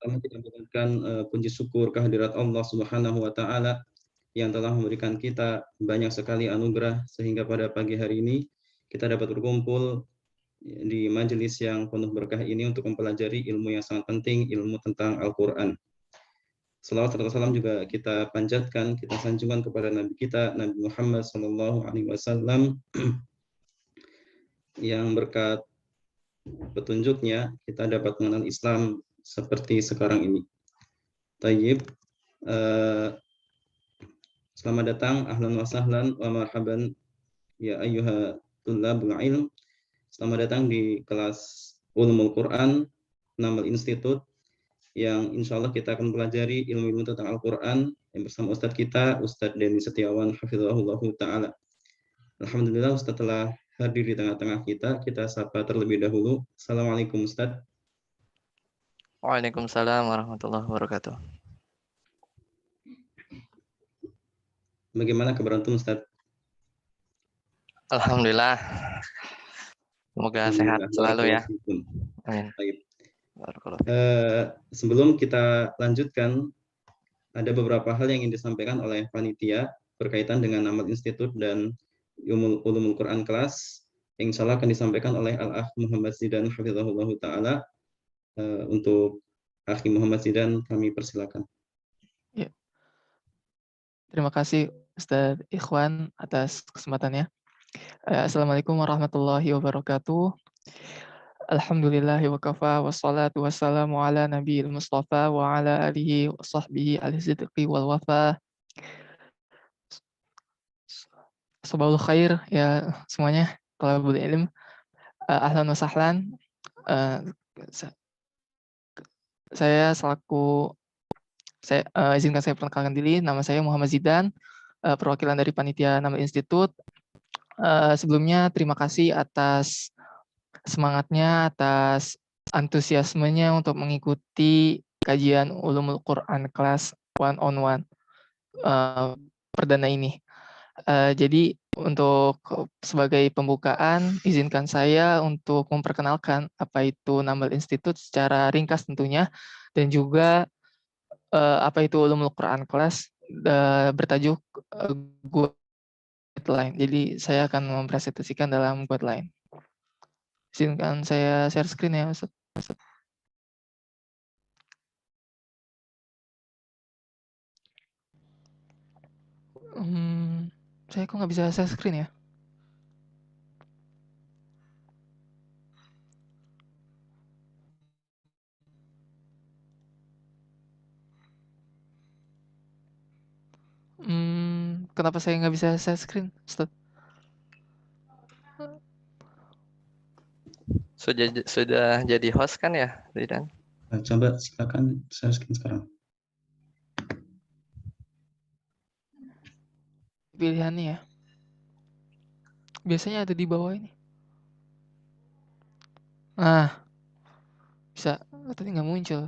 Pertama kita mengucapkan puji syukur kehadirat Allah Subhanahu wa taala yang telah memberikan kita banyak sekali anugerah sehingga pada pagi hari ini kita dapat berkumpul di majelis yang penuh berkah ini untuk mempelajari ilmu yang sangat penting, ilmu tentang Al-Qur'an. Salawat serta salam juga kita panjatkan, kita sanjungkan kepada Nabi kita, Nabi Muhammad SAW, yang berkat petunjuknya kita dapat mengenal Islam seperti sekarang ini. Tayyib, selamat datang, ahlan wa sahlan wa marhaban ya ayyuha tullabul ilm. Selamat datang di kelas Ulumul Quran Namal Institute yang insya Allah kita akan pelajari ilmu-ilmu tentang Al-Quran yang bersama Ustadz kita, Ustadz Denny Setiawan Hafizahullah Ta'ala. Alhamdulillah Ustadz telah hadir di tengah-tengah kita. Kita sapa terlebih dahulu. Assalamualaikum Ustadz. Waalaikumsalam warahmatullahi wabarakatuh. Bagaimana kabar antum Ustadz? Alhamdulillah. Semoga sehat selalu ya. Amin. Sebelum kita lanjutkan, ada beberapa hal yang ingin disampaikan oleh panitia berkaitan dengan Namal Institute dan Ulumul Quran kelas yang insya Allah akan disampaikan oleh Al-Akh Muhammad Zidan Hafizahullah Ta'ala. Untuk Akhi Muhammad Zidan kami persilakan. Ya. Terima kasih Ustaz Ikhwan atas kesempatannya. Assalamualaikum warahmatullahi wabarakatuh. Alhamdulillahi wa kafa wassalatu wassalamu ala nabiyil mustafa wa ala alihi wa sahbihi al-sidqi wal wafa. Sabahul khair ya semuanya, talabul ilm. Ahlan wa sahlan. Izinkan saya perkenalkan diri. Nama saya Muhammad Zidan, perwakilan dari panitia Namal Institute. Sebelumnya terima kasih atas semangatnya, atas antusiasmenya untuk mengikuti kajian Ulumul Quran kelas 1-on-1 perdana ini. Jadi untuk sebagai pembukaan, izinkan saya untuk memperkenalkan apa itu Namal Institute secara ringkas tentunya, dan juga apa itu Ulumul Quran kelas bertajuk guideline. Jadi saya akan mempresentasikan dalam guideline. Izinkan saya share screen ya, Ustaz. Saya kok nggak bisa share screen ya? Kenapa saya nggak bisa share screen, Ustaz? Sudah jadi host kan ya, Zidan? Coba silakan share screen sekarang. Pilihannya ya. Biasanya ada di bawah ini. Nah, bisa. Tadi nggak muncul.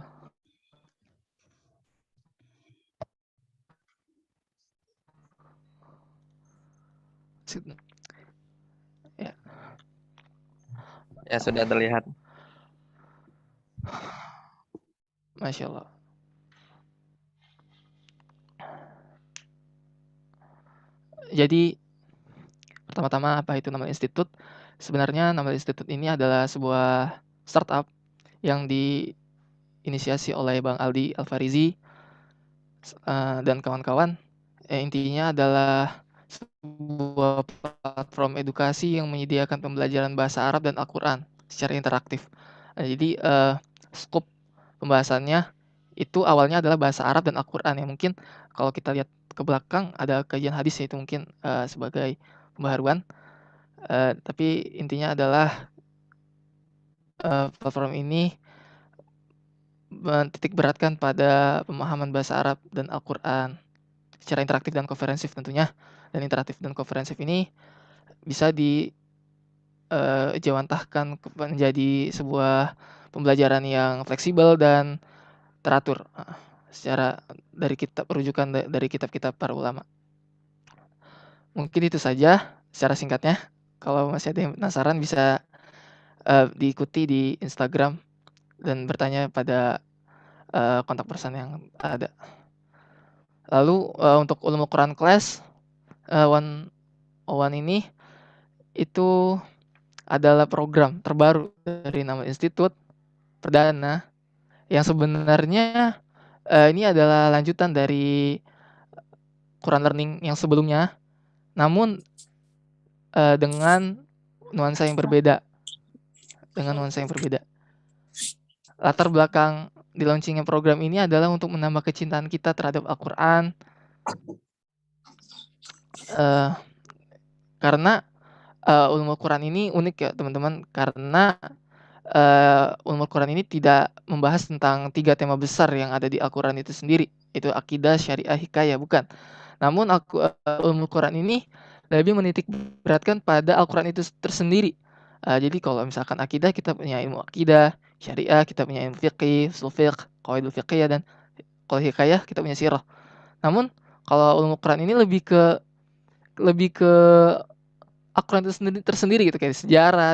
Ya sudah terlihat. Masya Allah. Jadi pertama-tama apa itu Namal Institute? Sebenarnya Namal Institute ini adalah sebuah startup yang diinisiasi oleh Bang Aldi Alfarizi dan kawan-kawan. Intinya adalah sebuah platform edukasi yang menyediakan pembelajaran bahasa Arab dan Al-Quran secara interaktif. Jadi skop pembahasannya itu awalnya adalah bahasa Arab dan Al-Quran ya. Mungkin kalau kita lihat ke belakang ada kajian hadis ya, itu mungkin sebagai pembaharuan. Tapi intinya adalah platform ini menitik beratkan pada pemahaman bahasa Arab dan Al-Quran secara interaktif dan konferensif tentunya. Dan interaktif dan konferensif ini bisa dijawantahkan menjadi sebuah pembelajaran yang fleksibel dan teratur secara dari rujukan dari kitab-kitab para ulama. Mungkin itu saja secara singkatnya. Kalau masih ada yang penasaran bisa diikuti di Instagram dan bertanya pada kontak person yang ada. Lalu untuk Ulumul Quran Class 101 ini itu adalah program terbaru dari Namal Institute perdana yang sebenarnya ini adalah lanjutan dari Quran Learning yang sebelumnya, namun dengan nuansa yang berbeda. Latar belakang di launchingnya program ini adalah untuk menambah kecintaan kita terhadap Al-Quran, karena Ulumul Quran ini unik ya teman-teman, karena Ulumul Quran ini tidak membahas tentang 3 tema besar yang ada di Al-Quran itu sendiri, itu akidah, syariah, hikayah, bukan. Namun Ulumul Quran ini lebih menitik beratkan pada Al-Quran itu tersendiri. Jadi kalau misalkan akidah, kita punya ilmu akidah, syariah kita punya ilmu fiqih, ushul fiqh, qawaidul fiqhiyah, dan kalau hikayah kita punya sirah. Namun kalau Ulumul Quran ini lebih ke Al-Quran itu tersendiri gitu, kayak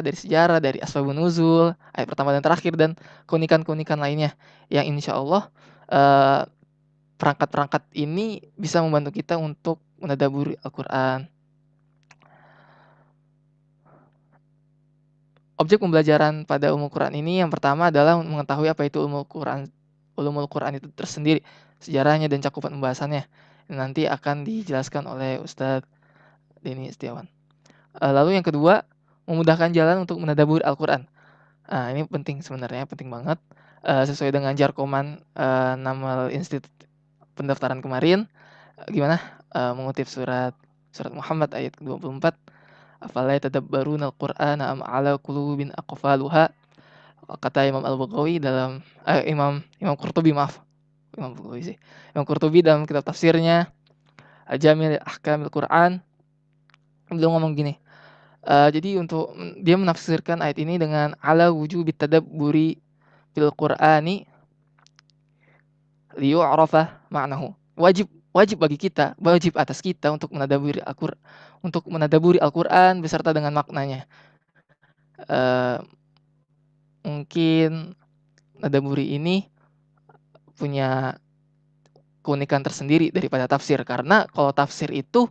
dari sejarah, dari asbabun nuzul, ayat pertama dan terakhir, dan keunikan-keunikan lainnya yang insya Allah perangkat-perangkat ini bisa membantu kita untuk menadaburi Al-Quran. Objek pembelajaran pada Ulumul Quran ini yang pertama adalah mengetahui apa itu Ulumul Quran itu tersendiri, sejarahnya dan cakupan pembahasannya. Nanti akan dijelaskan oleh Ustadz Denny Setiawan. Lalu yang kedua, memudahkan jalan untuk menadaburi Al-Quran. Ini penting sebenarnya, penting banget. Sesuai dengan jarkoman Namal Institute pendaftaran kemarin, gimana? Mengutip surat Muhammad ayat 24, afala yatadabbaruna al-Qur'ana am ala qulubin aqfaluha, kata Imam Al-Baghawi dalam Imam Qurtubi, Imam Qurtubi dalam kitab tafsirnya Jamil Ahkamil Quran, beliau ngomong gini, jadi untuk dia menafsirkan ayat ini dengan ala wujubit tadabburi fil Qur'ani liyu'rafa ma'nahu. Wajib bagi kita, wajib atas kita untuk menadaburi Al-Qur'an beserta dengan maknanya. Mungkin nadaburi ini punya keunikan tersendiri daripada tafsir, karena kalau tafsir itu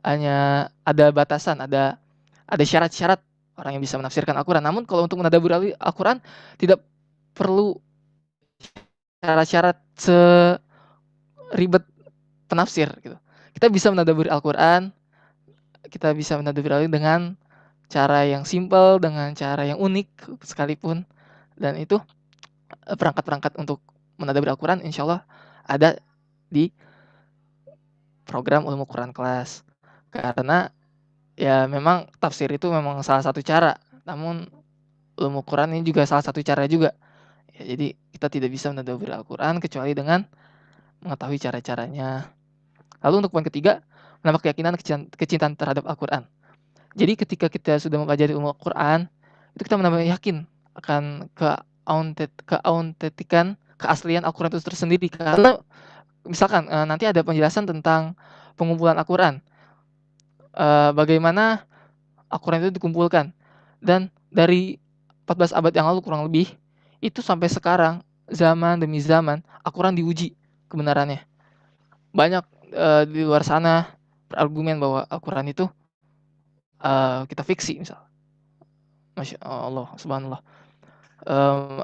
hanya ada batasan, ada syarat-syarat orang yang bisa menafsirkan Al-Quran. Namun kalau untuk menadaburi Al-Quran tidak perlu syarat-syarat seribet penafsir gitu. Kita bisa menadaburi Al-Quran, kita bisa menadaburi dengan cara yang simpel, dengan cara yang unik sekalipun, dan itu perangkat-perangkat untuk menadaburi Al-Quran insya Allah ada di program Ulumul Quran Class. Karena ya memang tafsir itu memang salah satu cara, namun Ulumul Quran ini juga salah satu cara juga. Ya, jadi kita tidak bisa menadaburi Al-Quran kecuali dengan mengetahui cara-caranya. Lalu untuk poin ketiga, menambah keyakinan kecintaan terhadap Al-Quran. Jadi ketika kita sudah mempelajari Ulumul Quran, itu kita menambah yakin akan keautentikan, keaslian Al-Quran itu tersendiri. Karena misalkan nanti ada penjelasan tentang pengumpulan Al-Quran, bagaimana Al-Quran itu dikumpulkan, dan dari 14 abad yang lalu kurang lebih, itu sampai sekarang, zaman demi zaman, Al-Quran diuji kebenarannya. Banyak di luar sana berargumen bahwa Al-Quran itu kita fiksi, misal. Masya Allah, subhanallah.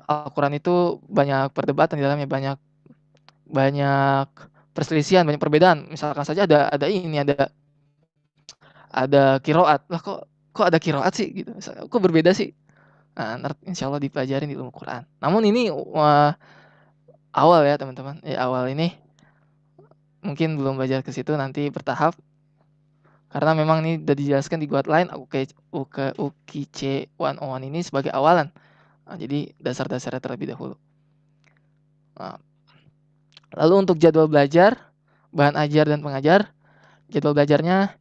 Al-Quran itu banyak perdebatan di dalamnya, banyak perselisihan, banyak perbedaan. Misalkan saja ada qiraat. Lah kok ada qiraat sih gitu. Misalnya, kok berbeda sih? Nah, insya Allah dipelajarin di ilmu Quran. Namun ini awal ya teman-teman. Ya, awal ini mungkin belum belajar ke situ, nanti bertahap. Karena memang ini sudah dijelaskan di guideline UKIC 101 ini sebagai awalan. Jadi dasar-dasarnya terlebih dahulu. Lalu untuk jadwal belajar, bahan ajar dan pengajar, jadwal belajarnya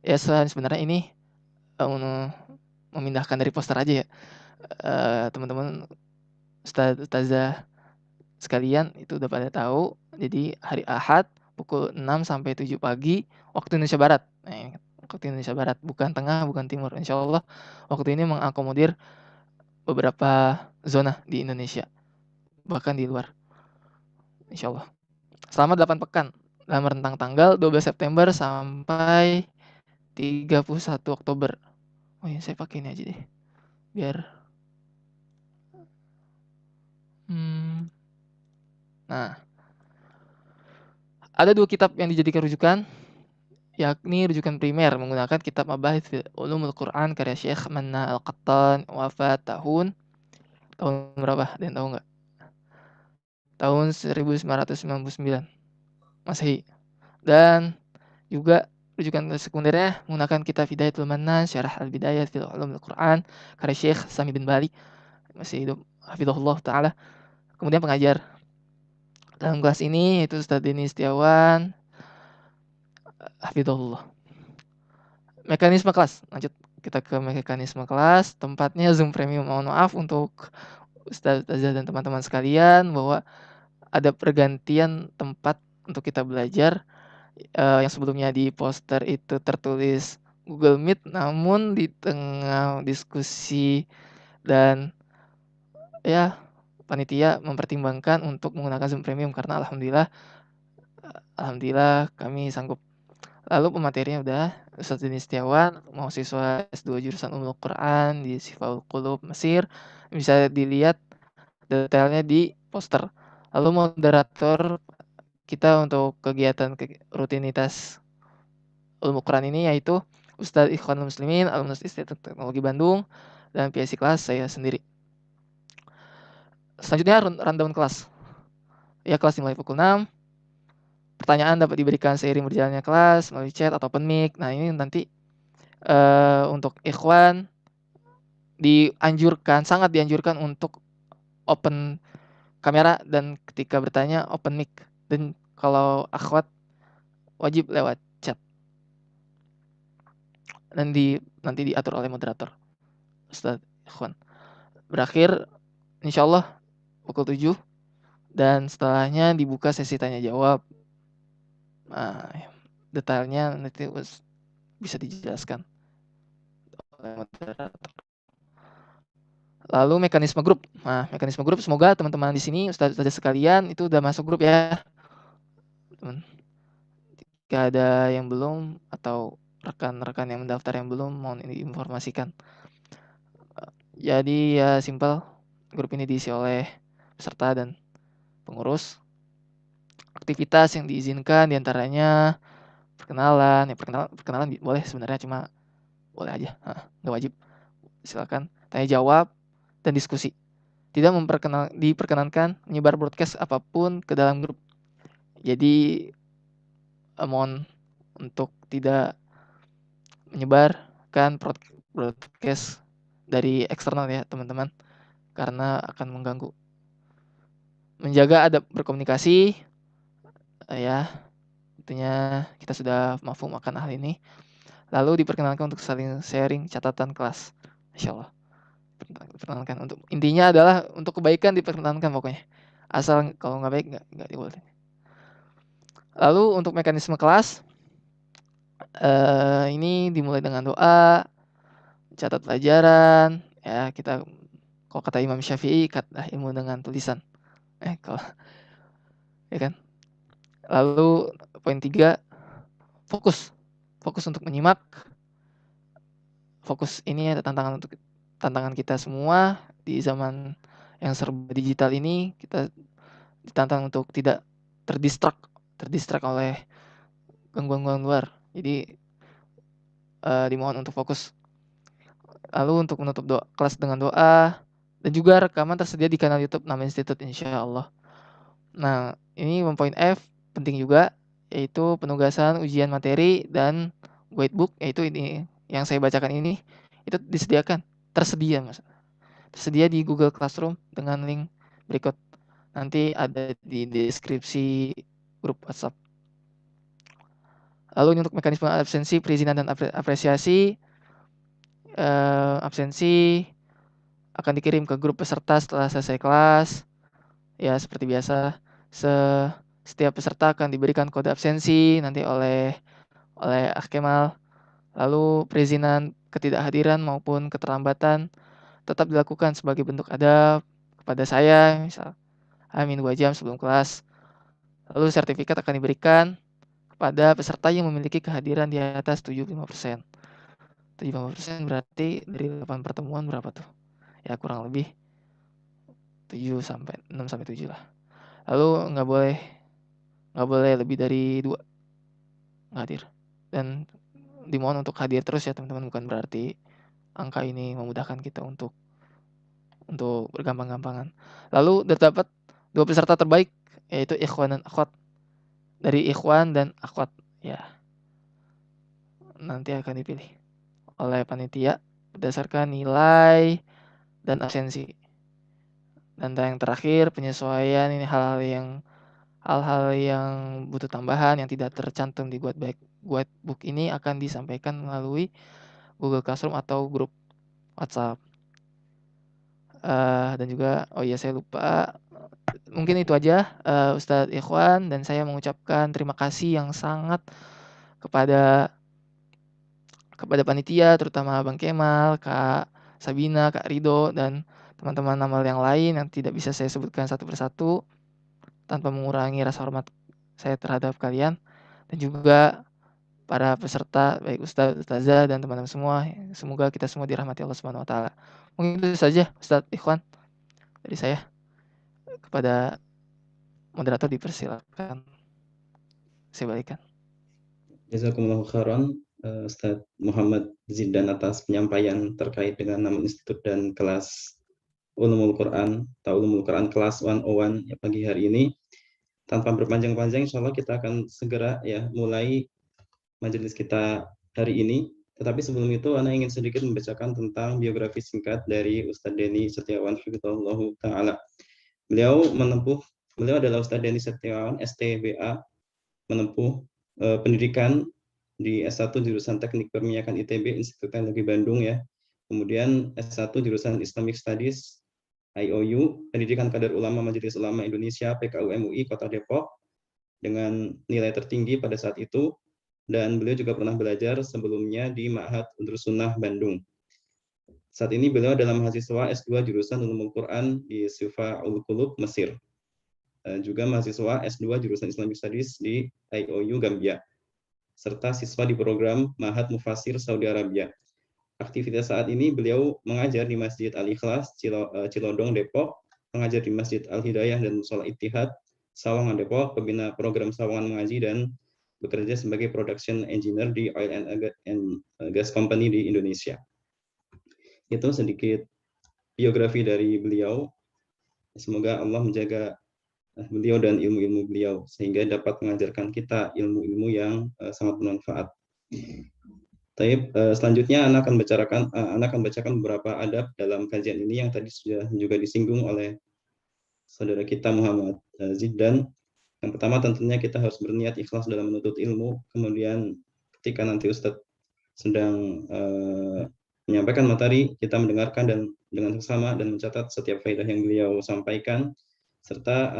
ya sebenarnya ini memindahkan dari poster aja ya. Teman-teman ustazah sekalian itu udah pada tahu. Jadi hari Ahad pukul 6 sampai 7 pagi waktu Indonesia Barat. Nah, waktu Indonesia Barat, bukan tengah, bukan timur. Insya Allah waktu ini mengakomodir beberapa zona di Indonesia, bahkan di luar. insyaallah. Selama 8 pekan dalam rentang tanggal 12 September sampai 31 Oktober. Oh ya, saya pakai ini aja deh. Biar Nah, ada 2 kitab yang dijadikan rujukan, yakni rujukan primer menggunakan kitab Mabahits fi Ulumul Quran karya Syekh Manna Al-Qattan, wafat tahun berapa? Ada yang tahu nggak? Tahun 1999 Masehi. Dan juga rujukan sekundernya menggunakan kitab Hidayatul Mannan, Syarah Al-Bidayah fil Ulumul Quran karya Syekh Sami bin Bali, masih hidup, hafizahullah taala. Kemudian pengajar dalam kelas ini yaitu Ustadz Denny Setiawan, hafizahullah. Mekanisme kelas, lanjut kita ke mekanisme kelas. Tempatnya Zoom Premium. Mohon maaf untuk Ustadz dan teman-teman sekalian bahwa ada pergantian tempat untuk kita belajar. Yang sebelumnya di poster itu tertulis Google Meet, namun di tengah diskusi dan ya panitia mempertimbangkan untuk menggunakan Zoom Premium karena alhamdulillah kami sanggup. Lalu pematerinya udah, Ustadz Denny Setiawan, mahasiswa S2 jurusan Ulumul Quran di Sifaul Qulub Mesir. Bisa dilihat detailnya di poster. Lalu moderator kita untuk kegiatan rutinitas Ulumul Quran ini yaitu Ustadz Ikhwanul Muslimin, alumnus Institut Teknologi Bandung, dan PIC kelas saya sendiri. Selanjutnya rundown kelas. Ya, kelas dimulai pukul 6. Pertanyaan dapat diberikan seiring berjalannya kelas melalui chat atau open mic. Nah, ini nanti untuk ikhwan sangat dianjurkan untuk open kamera dan ketika bertanya open mic. Dan kalau akhwat wajib lewat chat. Dan nanti diatur oleh moderator Ustadz ikhwan. Berakhir insyaallah pukul 7 dan setelahnya dibuka sesi tanya jawab. Nah, detailnya nanti bisa dijelaskan oleh moderator. Lalu mekanisme grup. Nah, mekanisme grup semoga teman-teman di sini Ustaz sekalian itu udah masuk grup ya. Teman. Jika ada yang belum atau rekan-rekan yang mendaftar yang belum mohon diinformasikan. Jadi ya simpel, grup ini diisi oleh peserta dan pengurus. Aktivitas yang diizinkan diantaranya perkenalan boleh sebenarnya, cuma boleh aja, nggak wajib. Silakan tanya jawab dan diskusi. Tidak diperkenankan menyebar broadcast apapun ke dalam grup. Jadi mohon untuk tidak menyebarkan broadcast dari eksternal ya teman-teman, karena akan mengganggu. Menjaga adab berkomunikasi, ya tentunya kita sudah mafhum akan hal ini. Lalu diperkenankan untuk saling sharing catatan kelas, insyaallah. Diperkenankan untuk intinya adalah untuk kebaikan diperkenankan pokoknya. Asal kalau nggak baik nggak boleh. Lalu untuk mekanisme kelas ini dimulai dengan doa, catat pelajaran, ya kita kalau kata Imam Syafi'i kata ilmu dengan tulisan. Kalau ya kan. Lalu poin 3 fokus untuk menyimak. Fokus ini ada tantangan kita semua di zaman yang serba digital ini. Kita ditantang untuk tidak terdistrak oleh gangguan luar. Jadi dimohon untuk fokus. Lalu untuk menutup kelas dengan doa dan juga rekaman tersedia di kanal YouTube Nama Institut insyaallah. Nah, ini poin F penting juga, yaitu penugasan ujian materi dan guidebook, yaitu ini yang saya bacakan ini itu tersedia di Google Classroom dengan link berikut. Nanti ada di deskripsi grup WhatsApp. Lalu untuk mekanisme absensi, perizinan dan apresiasi, absensi akan dikirim ke grup peserta setelah selesai kelas. Ya, seperti biasa, setiap peserta akan diberikan kode absensi nanti oleh Akh Kemal. Lalu perizinan ketidakhadiran maupun keterlambatan tetap dilakukan sebagai bentuk adab kepada saya, misal 2 jam sebelum kelas. Lalu sertifikat akan diberikan kepada peserta yang memiliki kehadiran di atas 75%. 75% berarti dari 8 pertemuan berapa tuh? Ya kurang lebih 6 sampai 7 lah. Lalu nggak boleh lebih dari 2 nggak hadir. Dan dimohon untuk hadir terus ya teman-teman, bukan berarti angka ini memudahkan kita untuk bergampang-gampangan. Lalu terdapat 2 peserta terbaik, yaitu ikhwan dan akhwat. Dari ikhwan dan akhwat ya, nanti akan dipilih oleh panitia berdasarkan nilai dan absensi. Dan yang terakhir, penyesuaian ini hal-hal yang butuh tambahan yang tidak tercantum di Guidebook ini akan disampaikan melalui Google Classroom atau grup WhatsApp. Dan juga, oh iya saya lupa, mungkin itu aja Ustadz Ikhwan, dan saya mengucapkan terima kasih yang sangat kepada panitia, terutama Bang Kemal, Kak Sabina, Kak Rido, dan teman-teman amal yang lain yang tidak bisa saya sebutkan satu persatu tanpa mengurangi rasa hormat saya terhadap kalian, dan juga para peserta, baik Ustadz, Ustazah, dan teman-teman semua. Semoga kita semua dirahmati Allah Subhanahu wa taala. Mungkin itu saja Ustadz Ikhwan dari saya. Kepada moderator dipersilakan. Saya balikan. Jazakumullahu khairan Ustadz Muhammad Zidan atas penyampaian terkait dengan nama institut dan kelas Ulumul Quran atau Ulumul Quran kelas 101 ya, pagi hari ini. Tanpa berpanjang-panjang, insya Allah kita akan segera ya mulai majelis kita hari ini. Tetapi sebelum itu, Ana ingin sedikit membacakan tentang biografi singkat dari Ustadz Denny Setiawan Hafizahullah Ta'ala. Beliau adalah Ustadz Denny Setiawan, STBA, menempuh pendidikan di S1 jurusan Teknik Perminyakan ITB, Institut Teknologi Bandung ya. Kemudian S1 jurusan Islamic Studies, IOU, Pendidikan Kadar Ulama Majelis Ulama Indonesia, PKU MUI Kota Depok, dengan nilai tertinggi pada saat itu. Dan beliau juga pernah belajar sebelumnya di Ma'had Udrus Sunnah Bandung. Saat ini beliau adalah mahasiswa S2 jurusan Ulumul Quran di Syufa Ul-Qulub, Mesir. Juga mahasiswa S2 jurusan Islamic Studies di IOU Gambia, serta siswa di program Ma'had Mufassir Saudi Arabia. Aktivitas saat ini beliau mengajar di Masjid Al-Ikhlas, Cilodong, Depok, mengajar di Masjid Al-Hidayah dan Musola Ittihad, Sawangan, Depok, pembina program Sawangan Mengaji, dan bekerja sebagai production engineer di Oil and Gas Company di Indonesia. Itu sedikit biografi dari beliau. Semoga Allah menjaga beliau dan ilmu-ilmu beliau sehingga dapat mengajarkan kita ilmu-ilmu yang sangat bermanfaat. Selanjutnya Ana akan bacakan beberapa adab dalam kajian ini yang tadi sudah juga disinggung oleh saudara kita Muhammad Zidan. Yang pertama tentunya kita harus berniat ikhlas dalam menuntut ilmu. Kemudian ketika nanti Ustadz sedang menyampaikan materi, kita mendengarkan dan dengan seksama dan mencatat setiap faedah yang beliau sampaikan. Serta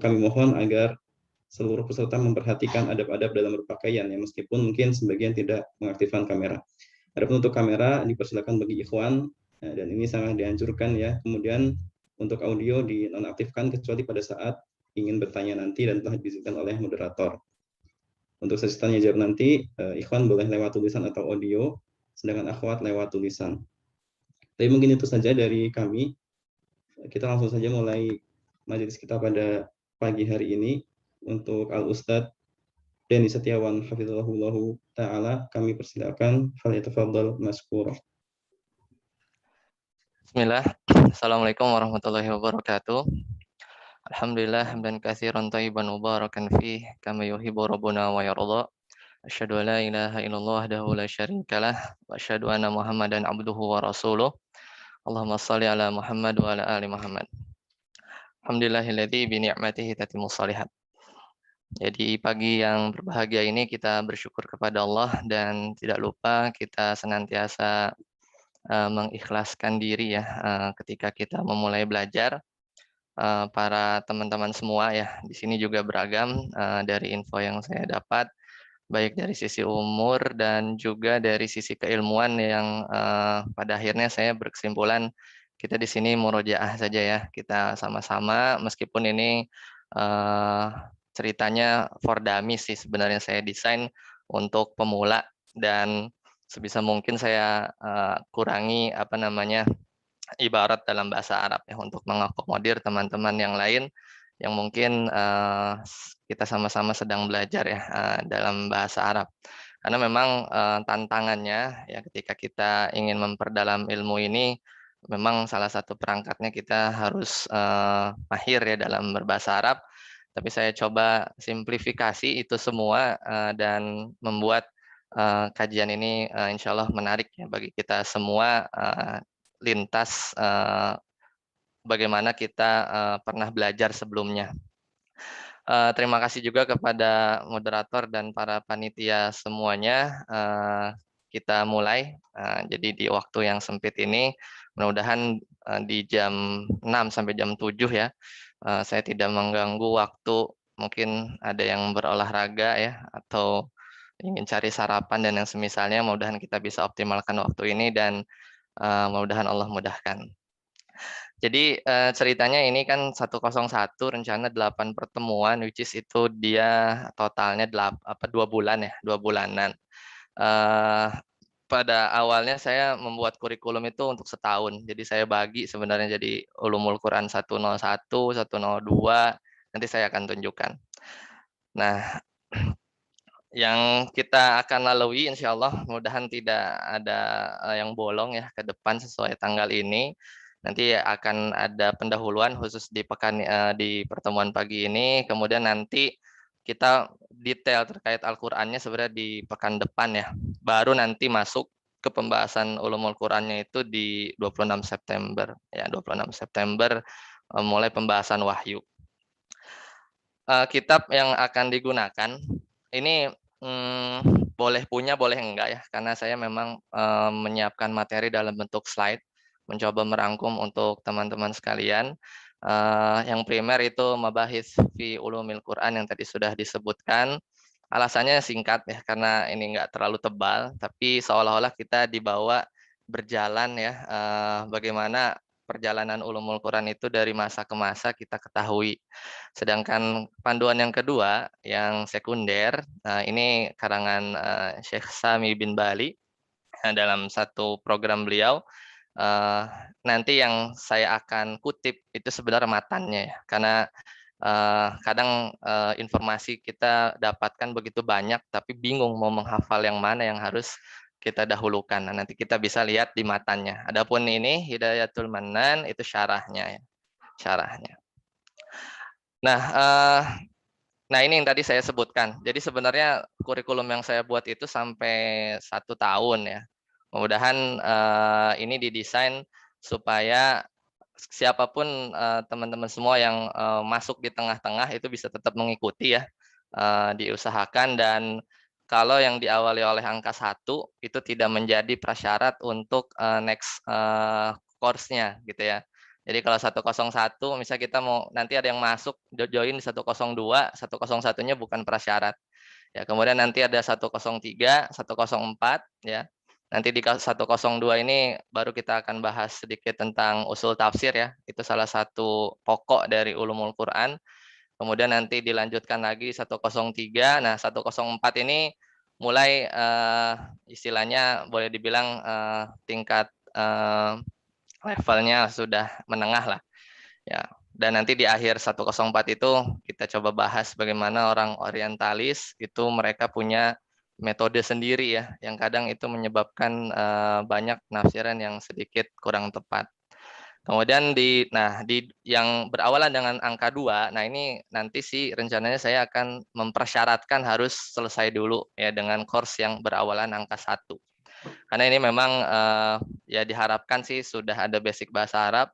kami mohon agar seluruh peserta memperhatikan adab-adab dalam berpakaian ya, meskipun mungkin sebagian tidak mengaktifkan kamera. Adapun untuk kamera dipersilakan bagi ikhwan dan ini sangat dianjurkan ya. Kemudian untuk audio dinonaktifkan kecuali pada saat ingin bertanya nanti dan telah diizinkan oleh moderator. Untuk sesi tanya jawab nanti ikhwan boleh lewat tulisan atau audio, sedangkan akhwat lewat tulisan. Tapi mungkin itu saja dari kami. Kita langsung saja mulai majelis kita pada pagi hari ini. Untuk Al-Ustadz Denny Setiawan Hafizahullah Ta'ala, kami persilakan. Falyatafadhal mashkura. Bismillah. Assalamualaikum warahmatullahi wabarakatuh. Alhamdulillah hamdan katsiran thayyiban mubarakan fih kama yuhibbu rabbuna wa yarda. Asyhadu an la ilaha illallah wahdahu la syarikalah wa asyhadu anna Muhammadan abduhu wa rasuluh. Allahumma shalli ala Muhammad wa ala ali Muhammad. Alhamdulillahilladzi bi ni'matihi tatimmus shalihat. Jadi pagi yang berbahagia ini kita bersyukur kepada Allah dan tidak lupa kita senantiasa mengikhlaskan diri ya ketika kita memulai belajar. Para teman-teman semua ya di sini juga beragam dari info yang saya dapat, baik dari sisi umur dan juga dari sisi keilmuan yang pada akhirnya saya berkesimpulan kita di sini murojaah saja ya, kita sama-sama meskipun ini ceritanya for dummies sih sebenarnya saya desain untuk pemula, dan sebisa mungkin saya kurangi ibarat dalam bahasa Arab ya untuk mengakomodir teman-teman yang lain yang mungkin kita sama-sama sedang belajar ya dalam bahasa Arab. Karena memang tantangannya ya ketika kita ingin memperdalam ilmu ini, memang salah satu perangkatnya kita harus mahir ya dalam berbahasa Arab. Tapi saya coba simplifikasi itu semua dan membuat kajian ini insya Allah menarik ya bagi kita semua, lintas bagaimana kita pernah belajar sebelumnya. Terima kasih juga kepada moderator dan para panitia semuanya. Kita mulai. Jadi di waktu yang sempit ini, mudah-mudahan di jam 6 sampai jam 7 ya, saya tidak mengganggu waktu. Mungkin ada yang berolahraga ya, atau ingin cari sarapan dan yang semisalnya. Mudah-mudahan kita bisa optimalkan waktu ini dan mudah-mudahan Allah mudahkan. Jadi ceritanya ini kan 101 rencana 8 pertemuan, which is itu dia totalnya 2 bulan ya, 2 bulanan. Pada awalnya saya membuat kurikulum itu untuk setahun. Jadi saya bagi sebenarnya jadi Ulumul Quran 101, 102, nanti saya akan tunjukkan. Nah, yang kita akan lalui insya Allah mudah-mudahan tidak ada yang bolong ya ke depan sesuai tanggal ini. Nanti akan ada pendahuluan khusus di di pertemuan pagi ini, kemudian nanti kita detail terkait Al-Qur'annya sebenarnya di pekan depan ya. Baru nanti masuk ke pembahasan ulumul Qur'annya itu di 26 September ya, 26 September mulai pembahasan wahyu. Kitab yang akan digunakan ini boleh punya, boleh enggak ya, karena saya memang menyiapkan materi dalam bentuk slide, mencoba merangkum untuk teman-teman sekalian. Yang primer itu mabahis fi ulumil Quran yang tadi sudah disebutkan. Alasannya singkat ya, karena ini enggak terlalu tebal, tapi seolah-olah kita dibawa berjalan ya, bagaimana perjalanan ulumul Quran itu dari masa ke masa kita ketahui. Sedangkan panduan yang kedua, yang sekunder, ini karangan Syekh Sami bin Bali dalam satu program beliau. Nanti yang saya akan kutip itu sebenarnya matannya ya, karena kadang informasi kita dapatkan begitu banyak, tapi bingung mau menghafal yang mana yang harus kita dahulukan. Nah, nanti kita bisa lihat di matanya. Adapun ini Hidayatul Manan itu syarahnya ya, syarahnya. Nah ini yang tadi saya sebutkan. Jadi sebenarnya kurikulum yang saya buat itu sampai 1 tahun ya. Mudah-mudahan ini didesain supaya siapapun teman-teman semua yang masuk di tengah-tengah itu bisa tetap mengikuti ya. Diusahakan, dan kalau yang diawali oleh angka 1 itu tidak menjadi prasyarat untuk next course-nya gitu ya. Jadi kalau 101 misalnya kita mau nanti ada yang masuk join di 102, 101-nya bukan prasyarat. Ya, kemudian nanti ada 103, 104 ya. Nanti di 102 ini baru kita akan bahas sedikit tentang usul tafsir ya. Itu salah satu pokok dari ulumul Quran. Kemudian nanti dilanjutkan lagi 103. Nah, 104 ini mulai istilahnya boleh dibilang tingkat levelnya sudah menengah lah. Ya. Dan nanti di akhir 104 itu kita coba bahas bagaimana orang orientalis itu mereka punya metode sendiri ya, yang kadang itu menyebabkan banyak penafsiran yang sedikit kurang tepat. Kemudian di yang berawalan dengan angka 2, nah ini nanti sih rencananya saya akan mempersyaratkan harus selesai dulu ya dengan course yang berawalan angka 1. Karena ini memang ya diharapkan sih sudah ada basic bahasa Arab,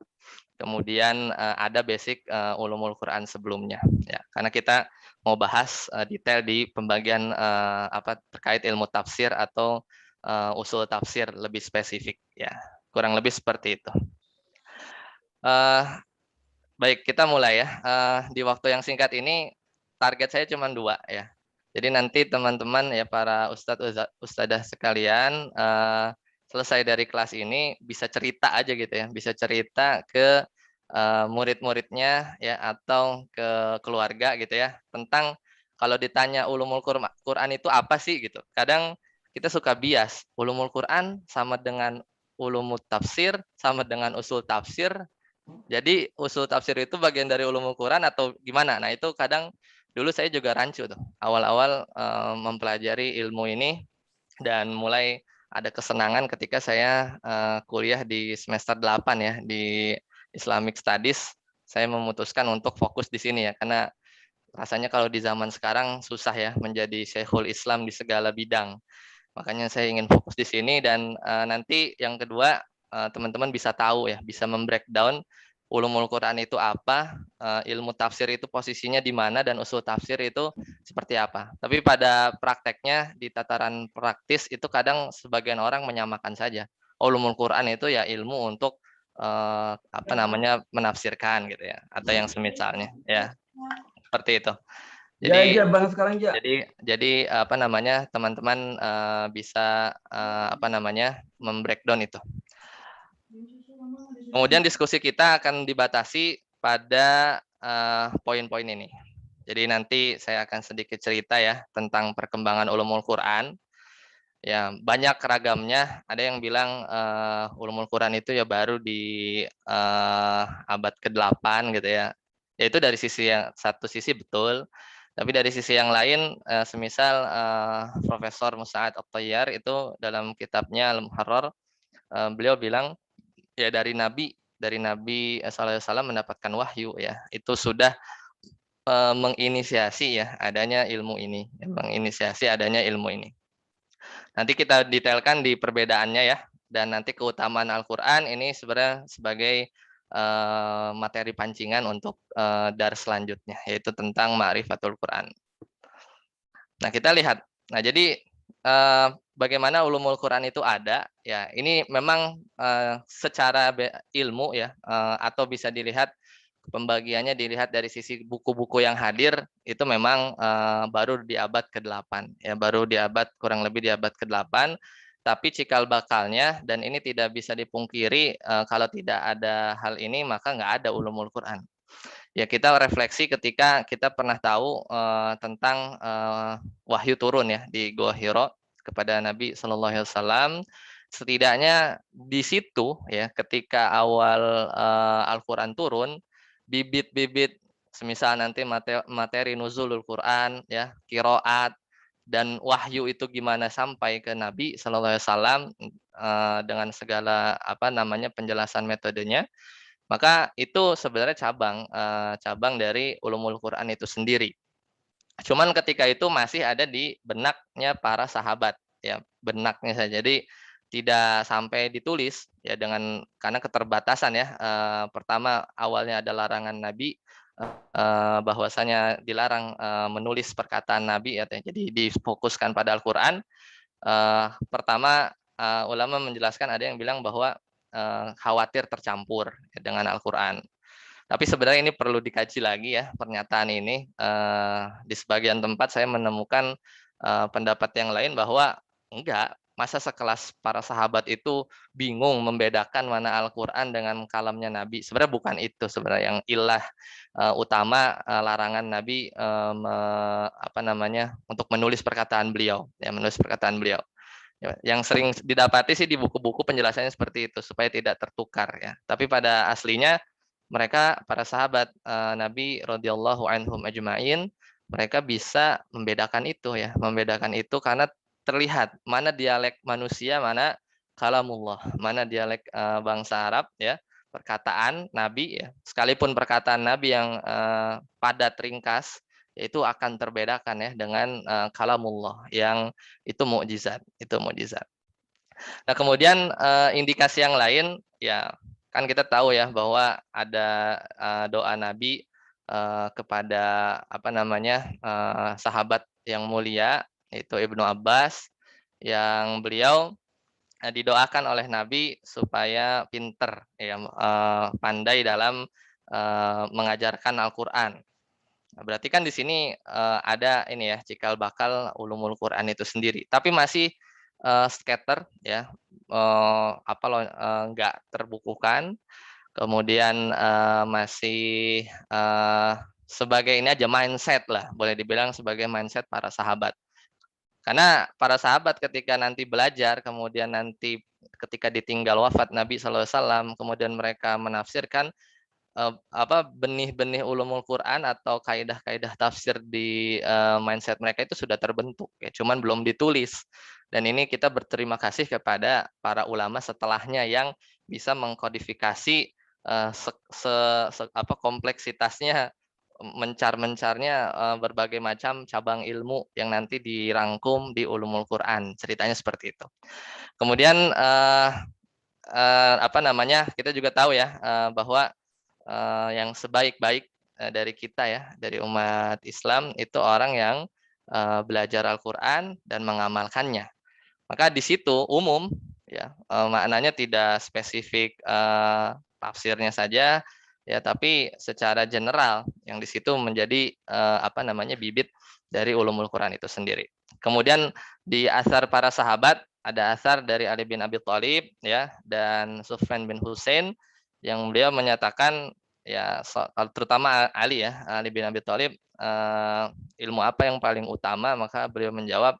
kemudian ada basic ulumul Quran sebelumnya ya. Karena kita mau bahas detail di pembagian terkait ilmu tafsir atau usul tafsir lebih spesifik ya. Kurang lebih seperti itu. Baik, kita mulai ya. Di waktu yang singkat ini target saya cuma 2 ya. Jadi nanti teman-teman ya para ustadzah sekalian selesai dari kelas ini bisa cerita aja gitu ya, bisa cerita ke murid-muridnya ya atau ke keluarga gitu ya tentang kalau ditanya ulumul Quran itu apa sih gitu. Kadang kita suka bias, ulumul Quran sama dengan ulumul tafsir sama dengan usul tafsir. Jadi usul tafsir itu bagian dari ulumul Quran atau gimana? Nah, itu kadang dulu saya juga rancu tuh. Awal-awal mempelajari ilmu ini dan mulai ada kesenangan ketika saya kuliah di semester 8 ya di Islamic Studies. Saya memutuskan untuk fokus di sini ya karena rasanya kalau di zaman sekarang susah ya menjadi Syekhul Islam di segala bidang. Makanya saya ingin fokus di sini dan nanti yang kedua teman-teman bisa tahu ya, bisa membreakdown ulumul Quran itu apa, ilmu tafsir itu posisinya di mana dan usul tafsir itu seperti apa. Tapi pada prakteknya di tataran praktis itu kadang sebagian orang menyamakan saja. Ulumul Quran itu ya ilmu untuk apa namanya menafsirkan gitu ya atau yang semisalnya ya. Seperti itu. Jadi Bang sekarang ja. Jadi apa namanya teman-teman bisa apa namanya membreakdown itu. Kemudian diskusi kita akan dibatasi pada poin-poin ini. Jadi nanti saya akan sedikit cerita ya tentang perkembangan ulumul Quran. Ya banyak ragamnya. Ada yang bilang ulumul Quran itu ya baru di abad ke-8 gitu ya. Yaitu dari sisi yang satu sisi betul. Tapi dari sisi yang lain, semisal Profesor Musa'ad At-Tayyar itu dalam kitabnya Al-Muharrar, beliau bilang ya dari Nabi SAW mendapatkan wahyu ya, itu sudah menginisiasi ya adanya ilmu ini, menginisiasi adanya ilmu ini. Nanti kita detailkan di perbedaannya ya, dan nanti keutamaan Al-Quran ini sebenarnya sebagai materi pancingan untuk dars selanjutnya, yaitu tentang Ma'rifatul Quran. Nah, kita lihat. Nah, jadi bagaimana ulumul Quran itu ada? Ya, ini memang secara ilmu ya, atau bisa dilihat pembagiannya dilihat dari sisi buku-buku yang hadir itu memang baru di abad ke-8 ya, baru di abad kurang lebih di abad ke-8. Tapi cikal bakalnya dan ini tidak bisa dipungkiri kalau tidak ada hal ini maka nggak ada ulumul Quran. Ya kita refleksi ketika kita pernah tahu tentang wahyu turun ya di Gua Hiro kepada Nabi Shallallahu Alaihi Wasallam. Setidaknya di situ ya ketika awal Al-Quran turun, bibit-bibit semisal nanti materi nuzulul Quran ya, qiraat dan wahyu itu gimana sampai ke Nabi Shallallahu Alaihi Wasallam dengan segala apa namanya penjelasan metodenya. Maka itu sebenarnya cabang dari ulumul Quran itu sendiri. Cuman ketika itu masih ada di benaknya para sahabat, ya benaknya saja. Jadi tidak sampai ditulis ya dengan karena keterbatasan ya. Pertama awalnya ada larangan Nabi bahwasanya dilarang menulis perkataan Nabi ya. Jadi difokuskan pada Al-Quran. Pertama ulama menjelaskan ada yang bilang bahwa khawatir tercampur dengan Al-Quran. Tapi sebenarnya ini perlu dikaji lagi ya pernyataan ini. Di sebagian tempat saya menemukan pendapat yang lain bahwa enggak, masa sekelas para sahabat itu bingung membedakan mana Al-Quran dengan kalamnya Nabi. Sebenarnya bukan itu sebenarnya yang ilah utama larangan Nabi apa namanya untuk menulis perkataan beliau, ya menulis perkataan beliau. Yang sering didapati sih di buku-buku penjelasannya seperti itu supaya tidak tertukar ya. Tapi pada aslinya mereka para sahabat Nabi radhiyallahu anhum ajma'in mereka bisa membedakan itu ya, membedakan itu karena terlihat mana dialek manusia, mana kalamullah, mana dialek bangsa Arab ya, perkataan Nabi ya. Sekalipun perkataan Nabi yang padat ringkas itu akan terbedakan ya dengan kalamullah yang itu mukjizat, itu mukjizat. Nah, kemudian indikasi yang lain ya kan kita tahu ya bahwa ada doa Nabi kepada apa namanya sahabat yang mulia yaitu Ibnu Abbas yang beliau didoakan oleh Nabi supaya pinter ya pandai dalam mengajarkan Al-Qur'an. Nah, berarti kan di sini ada ini ya cikal bakal ulumul Quran itu sendiri. Tapi masih scatter ya nggak terbukukan Kemudian masih sebagai ini aja mindset lah, boleh dibilang sebagai mindset para sahabat. Karena para sahabat ketika nanti belajar, kemudian nanti ketika ditinggal wafat Nabi SAW, kemudian mereka menafsirkan benih-benih ulumul Quran atau kaidah-kaidah tafsir di mindset mereka itu sudah terbentuk, ya, cuman belum ditulis. Dan ini kita berterima kasih kepada para ulama setelahnya yang bisa mengkodifikasi kompleksitasnya, mencar-mencarnya berbagai macam cabang ilmu yang nanti dirangkum di ulumul Quran. Ceritanya seperti itu. Kemudian kita juga tahu ya bahwa yang sebaik-baik dari kita ya, dari umat Islam itu orang yang belajar Al-Quran dan mengamalkannya. Maka di situ umum ya, maknanya tidak spesifik tafsirnya saja ya, tapi secara general yang di situ menjadi bibit dari ulumul Quran itu sendiri. Kemudian di asar para sahabat ada asar dari Ali bin Abi Thalib ya dan Sufyan bin Husain yang beliau menyatakan ya, terutama Ali bin Abi Thalib, ilmu apa yang paling utama, maka beliau menjawab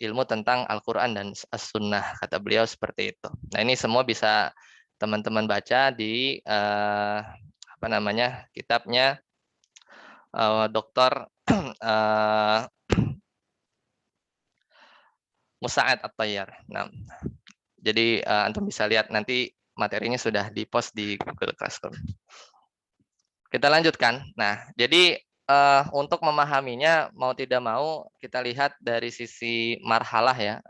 ilmu tentang Al-Quran dan As-Sunnah, kata beliau seperti itu. Nah, ini semua bisa teman-teman baca di kitabnya Dr. Musa'ad At-Tayyar. Nah, jadi antum bisa lihat nanti materinya sudah di-post di Google Classroom. Kita lanjutkan. Nah, jadi untuk memahaminya mau tidak mau kita lihat dari sisi marhalah ya,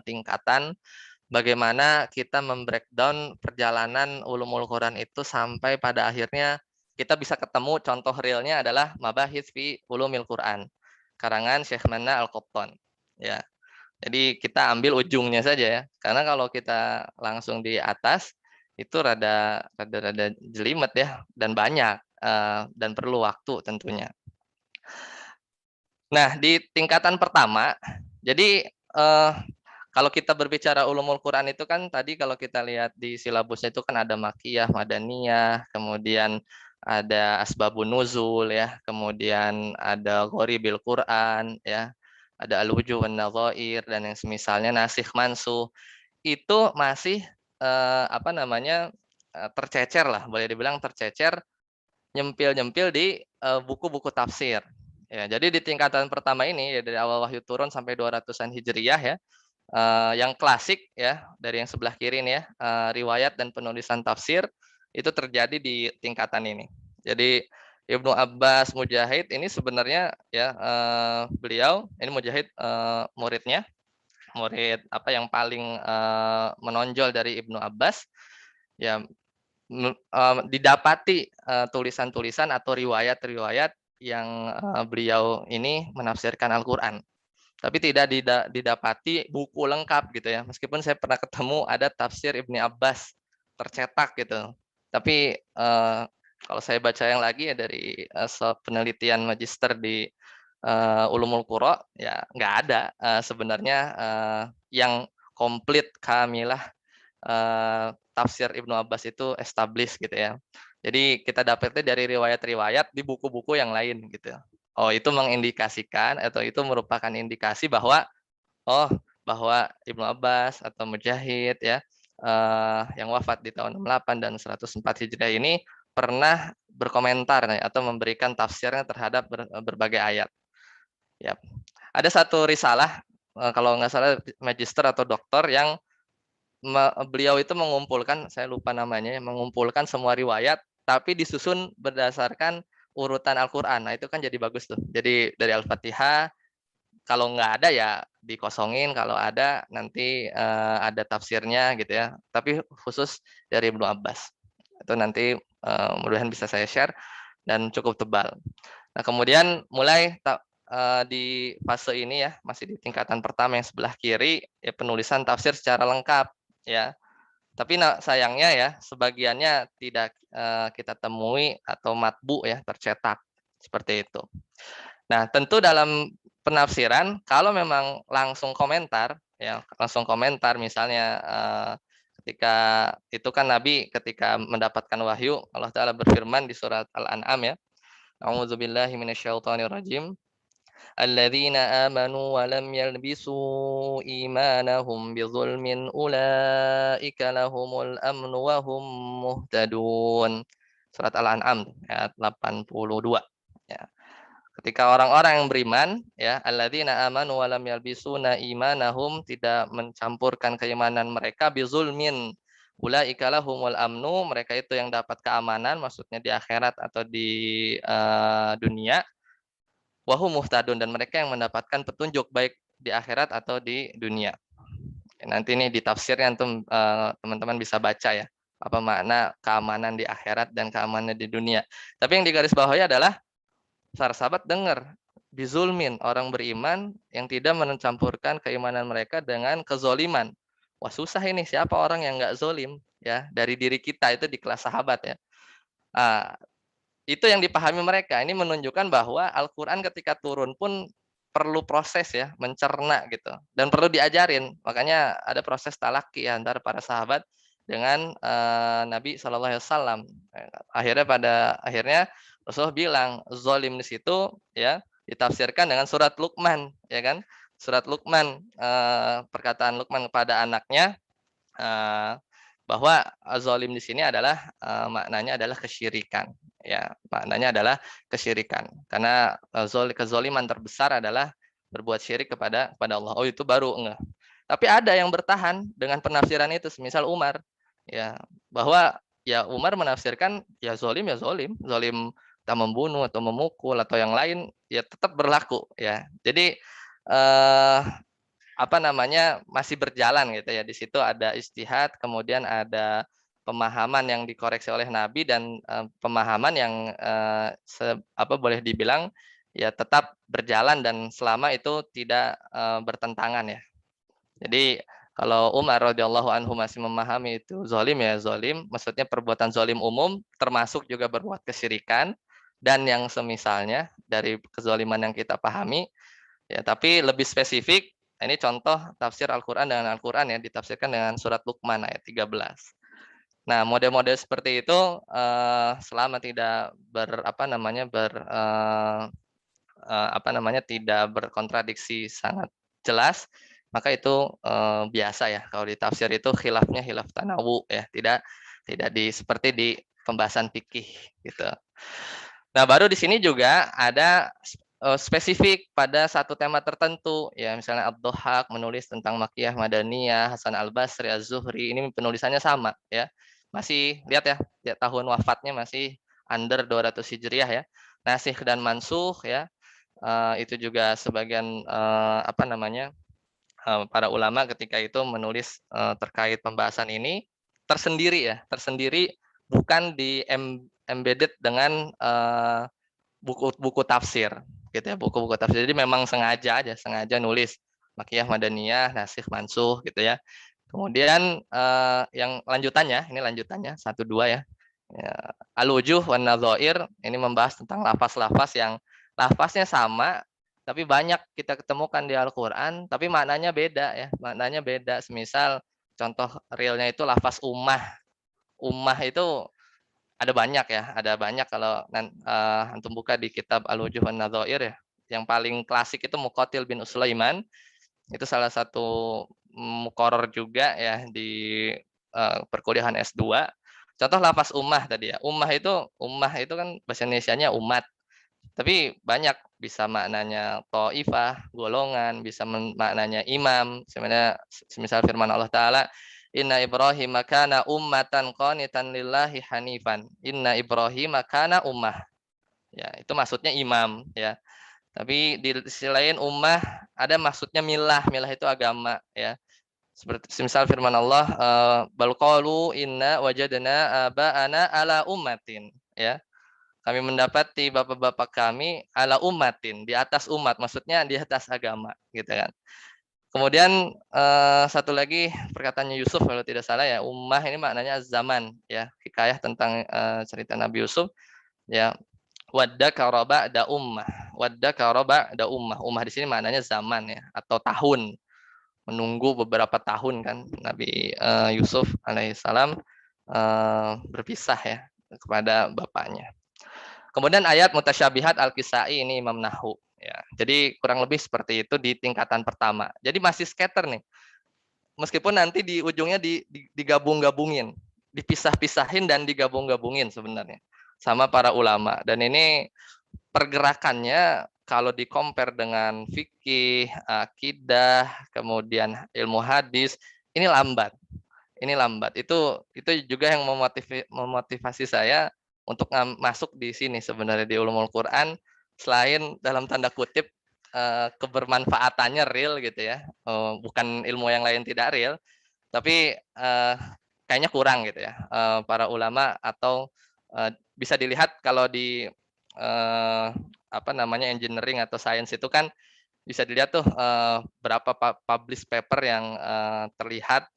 tingkatan bagaimana kita membreakdown perjalanan ulumul Quran itu sampai pada akhirnya kita bisa ketemu contoh realnya adalah Mabahits fi Ulumil Quran karangan Syekh Manna Al-Qattan ya. Jadi kita ambil ujungnya saja ya, karena kalau kita langsung di atas itu rada jelimet ya, dan banyak dan perlu waktu tentunya. Nah, di tingkatan pertama, jadi kalau kita berbicara ulumul Quran itu kan tadi kalau kita lihat di silabusnya itu kan ada Makkiyah, Madaniyah, kemudian ada Asbabun Nuzul ya, kemudian ada Ghoribil Quran ya, ada Al-Wujuh wan Nadhair dan yang semisalnya nasikh mansuh. Itu masih tercecer lah, boleh dibilang tercecer, nyempil-nyempil di buku-buku tafsir. Ya, jadi di tingkatan pertama ini ya, dari awal wahyu turun sampai 200-an Hijriyah ya, yang klasik ya, dari yang sebelah kiri ini ya, riwayat dan penulisan tafsir itu terjadi di tingkatan ini. Jadi Ibnu Abbas, Mujahid ini sebenarnya ya, beliau ini Mujahid muridnya, murid yang paling menonjol dari Ibnu Abbas ya, didapati tulisan-tulisan atau riwayat-riwayat yang beliau ini menafsirkan Al-Quran. Tapi tidak didapati buku lengkap gitu ya. Meskipun saya pernah ketemu ada tafsir Ibni Abbas tercetak gitu. Tapi kalau saya baca yang lagi ya dari penelitian magister di Ulumul Qura ya nggak ada sebenarnya yang komplit kamilah tafsir Ibnu Abbas itu established gitu ya. Jadi kita dapatnya dari riwayat-riwayat di buku-buku yang lain gitu. Oh, itu mengindikasikan atau itu merupakan indikasi bahwa Ibnu Abbas atau Mujahid ya, yang wafat di tahun 68 dan 104 Hijriah ini pernah berkomentar atau memberikan tafsirnya terhadap berbagai ayat. Ya. Ada satu risalah kalau nggak salah magister atau doktor yang beliau itu mengumpulkan, saya lupa namanya, mengumpulkan semua riwayat tapi disusun berdasarkan urutan Al-Quran. Nah, itu kan jadi bagus tuh. Jadi dari Al-Fatihah, kalau nggak ada ya dikosongin, kalau ada nanti ada tafsirnya gitu ya. Tapi khusus dari Ibnu Abbas. Itu nanti mudah-mudahan bisa saya share dan cukup tebal. Nah, kemudian mulai di fase ini ya, masih di tingkatan pertama yang sebelah kiri ya, penulisan tafsir secara lengkap ya. Tapi sayangnya ya, sebagiannya tidak kita temui atau matbu ya, tercetak seperti itu. Nah, tentu dalam penafsiran kalau memang langsung komentar ya, langsung komentar misalnya ketika itu kan Nabi ketika mendapatkan wahyu, Allah Ta'ala berfirman di surat Al-An'am ya. A'udzubillahi minasyaitonirrajim. Alladzina amanu wa lam yalbisu imanahum bizulmin ulaika lahumul amnu wa hum muhtadun. Surat Al-An'am ayat 82 ya. Ketika orang-orang yang beriman ya, alladzina amanu wa lam yalbisuna imanahum, tidak mencampurkan keimanan mereka bizulmin ulaika lahumul amnu, mereka itu yang dapat keamanan, maksudnya di akhirat atau di dunia, wahum muhtadun, dan mereka yang mendapatkan petunjuk baik di akhirat atau di dunia. Nanti ini di tafsirnya teman-teman bisa baca ya, apa makna keamanan di akhirat dan keamanan di dunia. Tapi yang digarisbawahi adalah para sahabat dengar, bizulmin, orang beriman yang tidak mencampurkan keimanan mereka dengan kezoliman. Wah, susah ini, siapa orang yang nggak zolim ya, dari diri kita, itu di kelas sahabat ya. Itu yang dipahami mereka. Ini menunjukkan bahwa Al-Quran ketika turun pun perlu proses ya, mencerna gitu, dan perlu diajarin. Makanya ada proses talaki ya, antara para sahabat dengan Nabi SAW. Akhirnya Rasulullah bilang zolim di situ ya ditafsirkan dengan surat Luqman ya kan, surat Luqman, perkataan Luqman kepada anaknya bahwa zolim di sini adalah maknanya adalah kesyirikan ya, maknanya adalah kesyirikan, karena kezoliman terbesar adalah berbuat syirik kepada Allah. Oh, itu baru enggak. Tapi ada yang bertahan dengan penafsiran itu, misal Umar ya, bahwa ya Umar menafsirkan ya zolim, tak membunuh atau memukul atau yang lain ya tetap berlaku ya. Jadi masih berjalan gitu ya. Di situ ada ijtihad, kemudian ada pemahaman yang dikoreksi oleh Nabi, dan pemahaman yang boleh dibilang ya tetap berjalan dan selama itu tidak bertentangan ya. Jadi kalau Umar radhiyallahu anhu masih memahami itu zolim ya zolim, maksudnya perbuatan zolim umum, termasuk juga berbuat kesyirikan dan yang semisalnya dari kezoliman yang kita pahami ya. Tapi lebih spesifik, ini contoh tafsir Al-Quran dengan Al-Quran ya, ditafsirkan dengan surat Luqman ayat 13. Nah, model-model seperti itu selama tidak tidak berkontradiksi sangat jelas, maka itu biasa ya. Kalau di tafsir itu khilafnya khilaf tanawu ya, tidak seperti di pembahasan fikih gitu. Nah, baru di sini juga ada spesifik pada satu tema tertentu ya, misalnya Ad-Dhahhak menulis tentang Makkiyah Madaniyah, Hasan Al-Basri, Az-Zuhri, ini penulisannya sama ya. Masih lihat ya, tahun wafatnya masih under 200 Hijriah ya. Nasikh dan mansukh ya. Itu juga sebagian para ulama ketika itu menulis terkait pembahasan ini tersendiri bukan di embedded dengan buku tafsir gitu ya, buku tafsir. Jadi memang sengaja nulis Makkiyah Madaniyah, Nasikh Mansukh gitu ya. Kemudian yang lanjutannya 1-2 ya. Al-Wujuh wan Nadhair, ini membahas tentang lafaz-lafaz yang lafaznya sama tapi banyak kita ketemukan di Al-Qur'an tapi maknanya beda ya. Maknanya beda. Semisal contoh realnya itu lafaz ummah. Ummah itu ada banyak kalau antum buka di kitab Al-Wujuh wan Nadhair ya. Yang paling klasik itu Muqatil bin Uslaiman. Itu salah satu muqarrar juga ya di perkuliahan S2. Contoh lafaz ummah tadi ya. Ummah itu kan bahasa Indonesianya umat. Tapi banyak, bisa maknanya thaifah, golongan, bisa maknanya imam. Semisal firman Allah Ta'ala, Inna Ibrahim kana ummatan qanitan lillahi hanifan. Inna Ibrahim kana ummah. Ya, itu maksudnya imam ya. Tapi di sisi lain ummah ada maksudnya milah. Milah itu agama ya. Seperti semisal firman Allah, bal qalu inna wajadna aba'ana ala ummatin ya. Kami mendapati bapak-bapak kami ala ummatin, di atas umat, maksudnya di atas agama gitu kan. Kemudian satu lagi perkataannya Yusuf kalau tidak salah ya, ummah ini maknanya zaman ya, hikayah tentang cerita Nabi Yusuf ya. Wadda karoba da ummah. Wadda karoba da ummah. Ummah di sini maknanya zaman ya, atau tahun. menunggu beberapa tahun kan Nabi Yusuf alaihissalam berpisah ya kepada bapaknya. Kemudian ayat mutasyabihat al-Kisai ini Imam Nahwu ya. Jadi kurang lebih seperti itu di tingkatan pertama. Jadi masih scatter nih. Meskipun nanti di ujungnya digabung-gabungin, dipisah-pisahin dan digabung-gabungin sebenarnya sama para ulama. Dan ini pergerakannya kalau di-compare dengan fikih, akidah, kemudian ilmu hadis, ini lambat. Ini lambat. Itu juga yang memotivasi saya untuk masuk di sini sebenarnya di Ulumul Quran, selain dalam tanda kutip kebermanfaatannya real gitu ya, bukan ilmu yang lain tidak real, tapi kayaknya kurang gitu ya para ulama, atau bisa dilihat kalau di engineering atau science itu kan bisa dilihat tuh berapa publish paper yang terlihat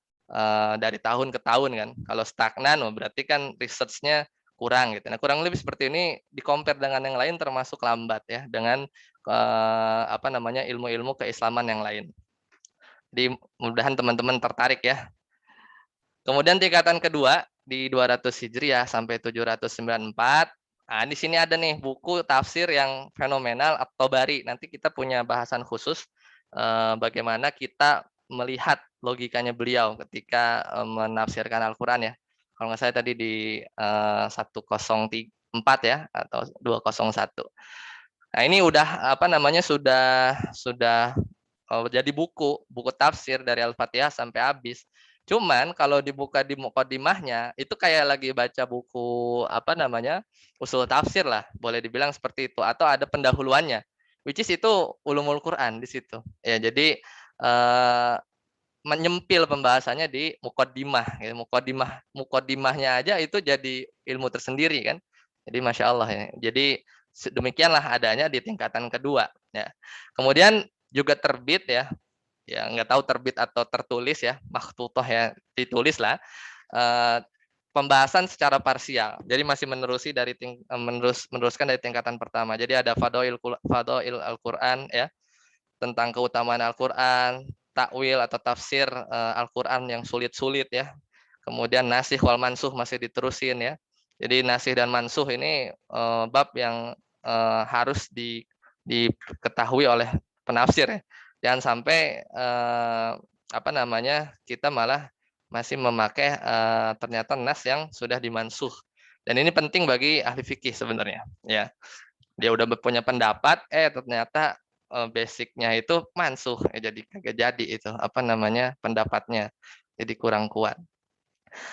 dari tahun ke tahun kan. Kalau stagnan berarti kan research-nya kurang gitu. Nah, kurang lebih seperti ini di-compare dengan yang lain termasuk lambat ya, dengan ilmu-ilmu keislaman yang lain. Jadi mudah-mudahan teman-teman tertarik ya. Kemudian tingkatan kedua di 200 Hijriah sampai 794. Nah, di sini ada nih buku tafsir yang fenomenal At-Tabari. Nanti kita punya bahasan khusus bagaimana kita melihat logikanya beliau ketika menafsirkan Al-Qur'an ya. Kalau nggak salah tadi di 104 ya atau 201. Nah, ini udah sudah jadi buku tafsir dari Al-Fatihah sampai habis. Cuman kalau dibuka di muqaddimahnya itu kayak lagi baca buku usul tafsir lah, boleh dibilang seperti itu, atau ada pendahuluannya, which is itu ulumul Quran di situ. Ya, jadi menyempil pembahasannya di muqaddimah. Ya, muqaddimahnya aja itu jadi ilmu tersendiri kan. Jadi masya Allah ya. Jadi demikianlah adanya di tingkatan kedua. Ya. Kemudian juga terbit ya nggak tahu terbit atau tertulis ya, makhtutoh ya, ditulis lah pembahasan secara parsial. Jadi masih meneruskan dari tingkatan pertama. Jadi ada Fadail Al-Qur'an ya, tentang keutamaan Al-Qur'an, takwil atau tafsir Al-Qur'an yang sulit-sulit ya. Kemudian nasikh wal mansuh masih diterusin ya. Jadi nasikh dan mansuh ini bab yang harus diketahui oleh penafsir ya. Jangan sampai kita malah masih memakai ternyata nas yang sudah dimansuh. Dan ini penting bagi ahli fikih sebenarnya ya. Dia udah punya pendapat ternyata basicnya itu mansuh jadi kagak jadi itu pendapatnya. Jadi kurang kuat.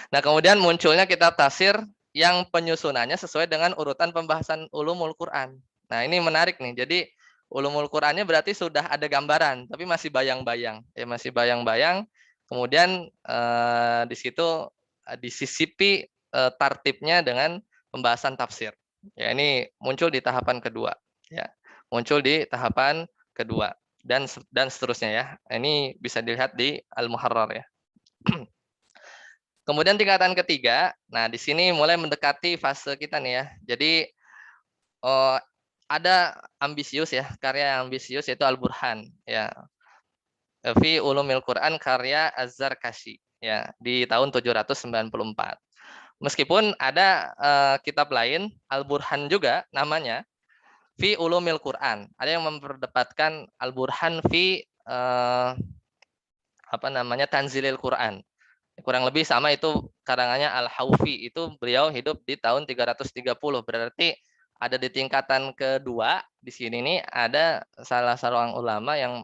Nah, kemudian munculnya kitab tafsir yang penyusunannya sesuai dengan urutan pembahasan ulumul Quran. Nah, ini menarik nih. Jadi ulumul Qurannya berarti sudah ada gambaran, tapi masih bayang-bayang. Ya, masih bayang-bayang. Kemudian di situ disisipi tartibnya dengan pembahasan tafsir. Ya, ini muncul di tahapan kedua. Ya, muncul di tahapan kedua dan seterusnya ya. Ini bisa dilihat di Al-Muharrar ya. Kemudian tingkatan ketiga, nah di sini mulai mendekati fase kita nih ya. Jadi ada ambisius ya, karya yang ambisius yaitu Al-Burhan ya. Fi Ulumil Quran karya Az-Zarkashi ya di tahun 794. Meskipun ada kitab lain Al-Burhan juga namanya Fi Ulumil Quran. Ada yang memperdebatkan Al-Burhan fi Tanzilil Quran. Kurang lebih sama, itu karangannya Al-Haufi. Itu beliau hidup di tahun 330. Berarti ada di tingkatan kedua di sini nih ada salah seorang ulama yang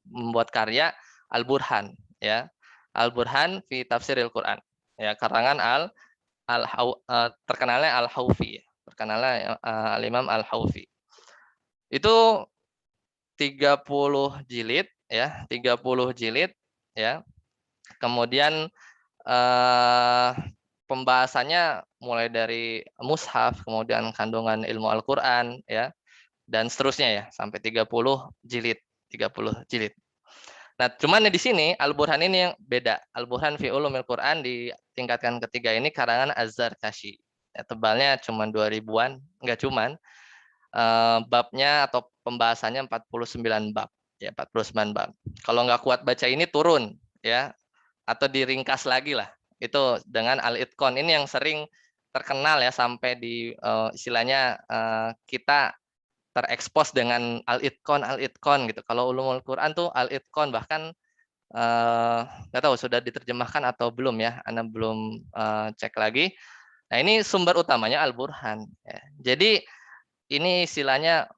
membuat karya Al-Burhan ya. Al-Burhan fi Tafsiril Quran. Ya, karangan terkenalnya Al-Haufi. Terkenalnya Al-Imam Al-Haufi. Itu 30 jilid ya, 30 jilid ya. Kemudian pembahasannya mulai dari mushaf, kemudian kandungan ilmu Al-Qur'an ya, dan seterusnya ya, sampai 30 jilid. Nah, cuman di sini Al-Burhan ini yang beda. Al-Burhan fi Ulumil Quran di tingkatan ketiga ini karangan Az-Zarkashi. Ya, tebalnya cuma 2000-an, enggak cuman babnya atau pembahasannya 49 bab. Ya, 49 bab. Kalau nggak kuat baca ini turun ya, atau diringkas lagi lah. Itu dengan Al-Itqan ini yang sering terkenal ya, sampai di istilahnya kita terekspos dengan Al-Itqan gitu. Kalau ulumul Quran tuh Al-Itqan, bahkan nggak tahu sudah diterjemahkan atau belum ya, Anda belum cek lagi. Nah, ini sumber utamanya Al-Burhan ya. Jadi ini istilahnya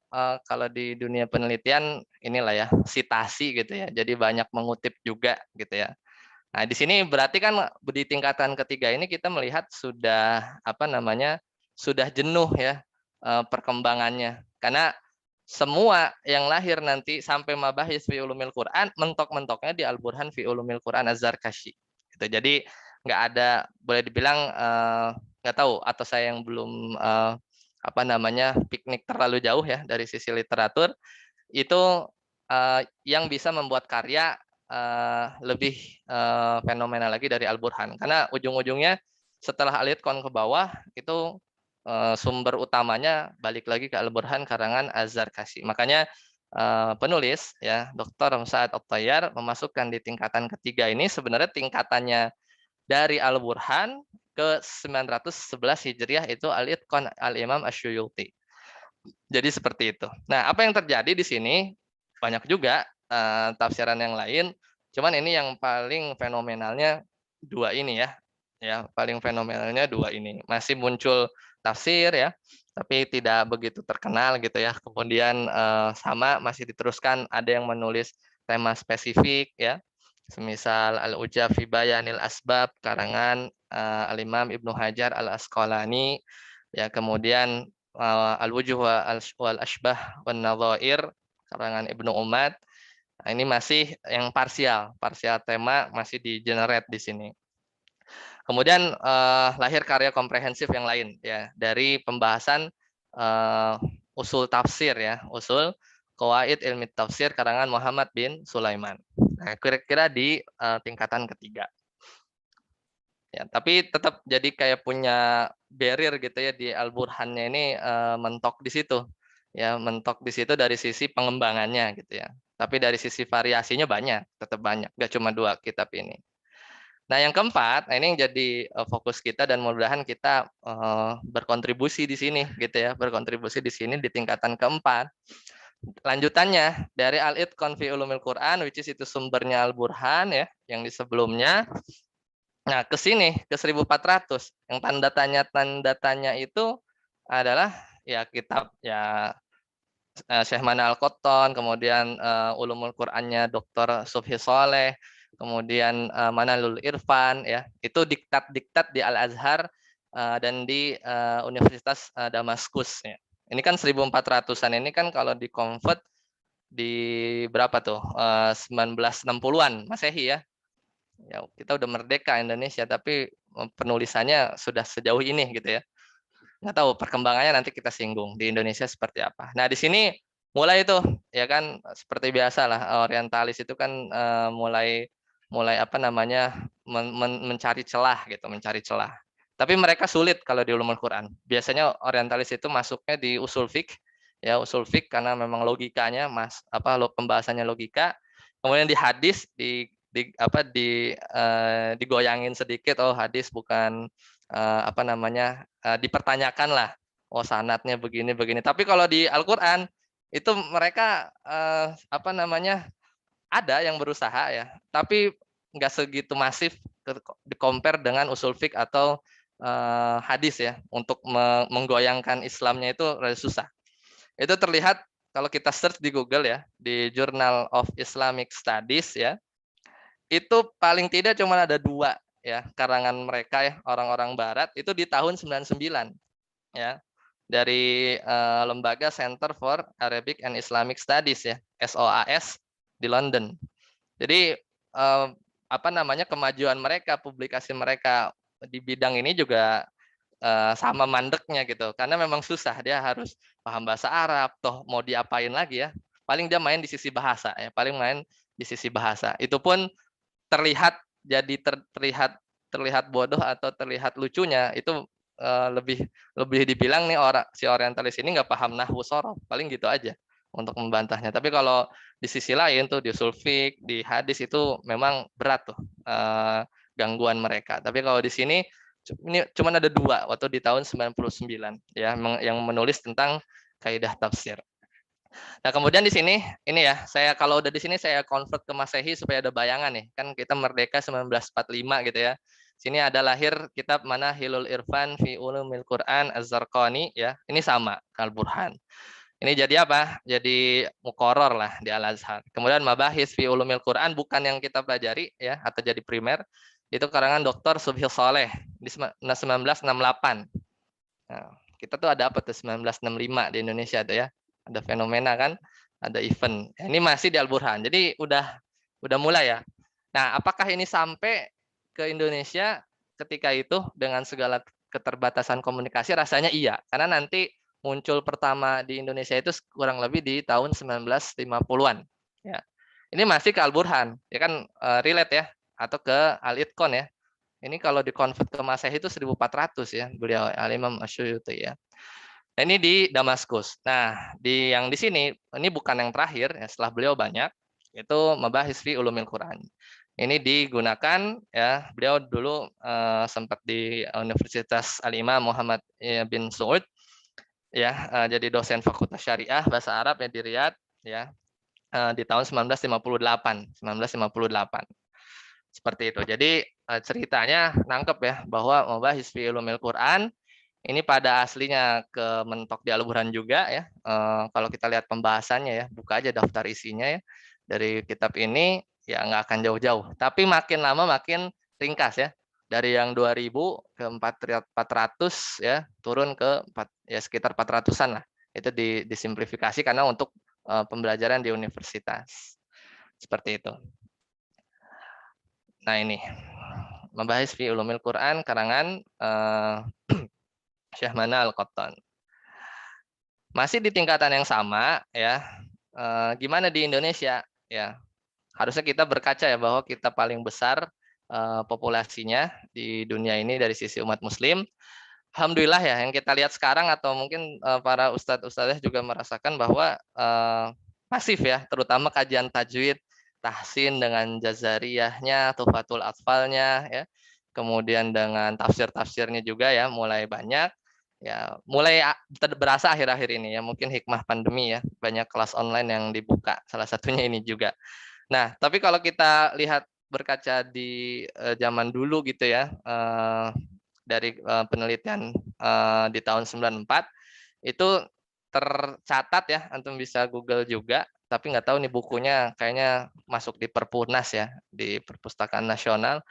kalau di dunia penelitian inilah ya, sitasi gitu ya. Jadi banyak mengutip juga gitu ya. Nah, di sini berarti kan di tingkatan ketiga ini kita melihat sudah apa namanya, sudah jenuh ya perkembangannya. Karena semua yang lahir nanti sampai mabahis fi ulumil Quran, mentok-mentoknya di Al-Burhan fi ulumil Quran Az-Zarkashi. Gitu. Jadi nggak ada, boleh dibilang nggak tahu, atau saya yang belum apa namanya, piknik terlalu jauh ya dari sisi literatur, itu yang bisa membuat karya lebih fenomenal lagi dari Al-Burhan. Karena ujung-ujungnya setelah Al-Itqan ke bawah, itu sumber utamanya balik lagi ke Al-Burhan karangan Az-Zarkashi. Makanya penulis ya Dr. Sa'ad At-Tayyar memasukkan di tingkatan ketiga ini sebenarnya tingkatannya dari Al-Burhan ke 911 Hijriah itu Al-Itqan Al-Imam Asy-Syuyuti. Jadi seperti itu. Nah, apa yang terjadi di sini banyak juga tafsiran yang lain. Cuman ini yang paling fenomenalnya dua ini ya. Ya, paling fenomenalnya dua ini. Masih muncul tafsir ya, tapi tidak begitu terkenal gitu ya. Kemudian sama masih diteruskan, ada yang menulis tema spesifik ya. Semisal Al-Ujab fi Bayanil Asbab karangan Al-Imam Ibnu Hajar Al-Asqalani ya, kemudian Al-Wujuh wal Ashbah wan Nadhair karangan Ibnu Umadd. Nah, ini masih yang parsial tema masih di generate di sini. Kemudian lahir karya komprehensif yang lain ya, dari pembahasan usul tafsir ya, usul Qawaid Ilmi Tafsir karangan Muhammad bin Sulaiman. Nah, kira-kira di tingkatan ketiga. Ya, tapi tetap jadi kayak punya barrier gitu ya, di Al-Burhannya ini mentok di situ. Ya, mentok di situ dari sisi pengembangannya gitu ya. Tapi dari sisi variasinya banyak, tetap banyak. Gak cuma dua kitab ini. Nah, yang keempat, nah ini yang jadi fokus kita dan mudah-mudahan kita berkontribusi di sini gitu ya, berkontribusi di sini di tingkatan keempat. Lanjutannya dari Al-Itqan fi Ulumil Quran, which is itu sumbernya Al-Burhan ya, yang di sebelumnya. Nah, ke sini ke 1400 yang tanda tanya itu adalah ya kitab ya Syekh Mana Al-Qattan, kemudian Ulumul Qur'annya Dr. Subhi Soleh, kemudian Manalul Irfan ya. Itu diktat-diktat di Al-Azhar dan di Universitas Damaskus ya. Ini kan 1400-an ini kan kalau di-convert di berapa tuh? 1960-an Masehi ya. Ya, kita udah merdeka Indonesia, tapi penulisannya sudah sejauh ini gitu ya. Nggak tahu perkembangannya, nanti kita singgung di Indonesia seperti apa. Nah, di sini mulai itu ya kan, seperti biasa lah, orientalis itu kan mulai apa namanya, mencari celah gitu, mencari celah. Tapi mereka sulit kalau di ulumul Quran. Biasanya orientalis itu masuknya di usul fiqh ya, usul fiqh karena memang logikanya pembahasannya logika. Kemudian di hadis digoyangin sedikit, oh hadis bukan apa namanya, dipertanyakan lah, oh sanadnya begini. Tapi kalau di Al-Qur'an itu mereka apa namanya, ada yang berusaha ya, tapi nggak segitu masif di-compare dengan usul fiqh atau hadis ya, untuk menggoyangkan Islamnya itu rada susah. Itu terlihat kalau kita search di Google ya, di Journal of Islamic Studies ya, itu paling tidak cuma ada 2 ya karangan mereka ya, orang-orang barat itu di tahun 99 ya, dari lembaga Center for Arabic and Islamic Studies ya, SOAS di London. Jadi apa namanya, kemajuan mereka, publikasi mereka di bidang ini juga sama mandeknya gitu, karena memang susah, dia harus paham bahasa Arab, toh mau diapain lagi ya, paling dia main di sisi bahasa ya, paling main di sisi bahasa. Itu pun terlihat jadi terlihat bodoh atau terlihat lucunya itu lebih dibilang nih si orientalis ini nggak paham nahwu sorof, paling gitu aja. untuk membantahnya. Tapi kalau di sisi lain tuh di usul fiqh, di hadis itu memang berat tuh gangguan mereka. Tapi kalau di sini ini cuma ada 2 waktu di tahun 99 ya yang menulis tentang kaidah tafsir. Nah, kemudian di sini ini ya, saya kalau udah di sini saya convert ke Masehi supaya ada bayangan nih. Kan kita merdeka 1945 gitu ya. Sini ada lahir kitab Manahilul Irfan fi Ulumil Quran Az-Zarqani ya. Ini sama Al-Burhan. Ini jadi apa? Jadi mukoror lah di Al-Azhar. Kemudian Mabahis fi Ulumil Quran bukan yang kita pelajari ya atau jadi primer. Itu karangan Dr. Subhi Soleh di 1968. Nah, kita tuh ada apa tuh 1965 di Indonesia tuh ya. Ada fenomena kan, ada event. Ini masih di Al-Burhan. Jadi udah mulai ya. Nah, apakah ini sampai ke Indonesia ketika itu dengan segala keterbatasan komunikasi? Rasanya iya, karena nanti muncul pertama di Indonesia itu kurang lebih di tahun 1950-an. Ya. Ini masih ke Al-Burhan, ya kan relate ya, atau ke Al-Itqan ya. Ini kalau dikonvert ke Masehi itu 1400 ya, beliau Al-Imam Asyuyuti ya. Nah, ini di Damaskus. Nah, yang di sini ini bukan yang terakhir ya, setelah beliau banyak itu Mabahis fi Ulumil Quran. Ini digunakan ya, beliau dulu sempat di Universitas Al-Imam Muhammad bin Saud ya, jadi dosen Fakultas Syariah Bahasa Arab ya di Riyadh ya, di tahun 1958. Seperti itu. Jadi ceritanya nangkep ya bahwa Mabahis fi Ulumil Quran ini pada aslinya ke mentok di Al-Burhan juga ya. Kalau kita lihat pembahasannya ya, buka aja daftar isinya ya dari kitab ini ya nggak akan jauh-jauh. Tapi makin lama makin ringkas ya. Dari yang 2000 ke 400 ya, turun ke sekitar 400-an lah. Itu disimplifikasi karena untuk pembelajaran di universitas. Seperti itu. Nah, ini Mabahis fi Ulumil Quran karangan Syekh Mana Al-Qattan. Masih di tingkatan yang sama ya. Gimana di Indonesia ya? Harusnya kita berkaca ya bahwa kita paling besar populasinya di dunia ini dari sisi umat muslim. Alhamdulillah ya, yang kita lihat sekarang atau mungkin para ustadz-ustadzah juga merasakan bahwa masif ya, terutama kajian tajwid, tahsin dengan jazariyahnya, tufatul atfalnya ya. Kemudian dengan tafsir-tafsirnya juga ya mulai banyak. Ya, mulai berasa akhir-akhir ini ya, mungkin hikmah pandemi ya, banyak kelas online yang dibuka, salah satunya ini juga. Nah, tapi kalau kita lihat berkaca di zaman dulu gitu ya, dari penelitian di tahun 94 itu tercatat ya, antum bisa Google juga, tapi nggak tahu nih bukunya kayaknya masuk di Perpusnas ya, di Perpustakaan Nasional.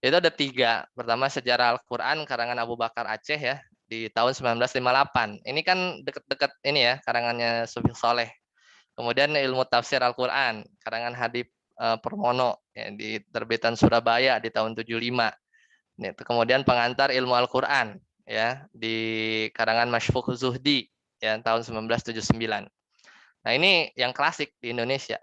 Itu ada 3. Pertama Sejarah Al-Quran karangan Abu Bakar Aceh ya di tahun 1958. Ini kan deket-deket ini ya, karangannya Subhi Soleh. Kemudian Ilmu Tafsir Al-Quran karangan Habib Permono ya, di terbitan Surabaya di tahun 75. Kemudian Pengantar Ilmu Al-Quran ya di karangan Masyfuq Zuhdi ya tahun 1979. Nah, ini yang klasik di Indonesia.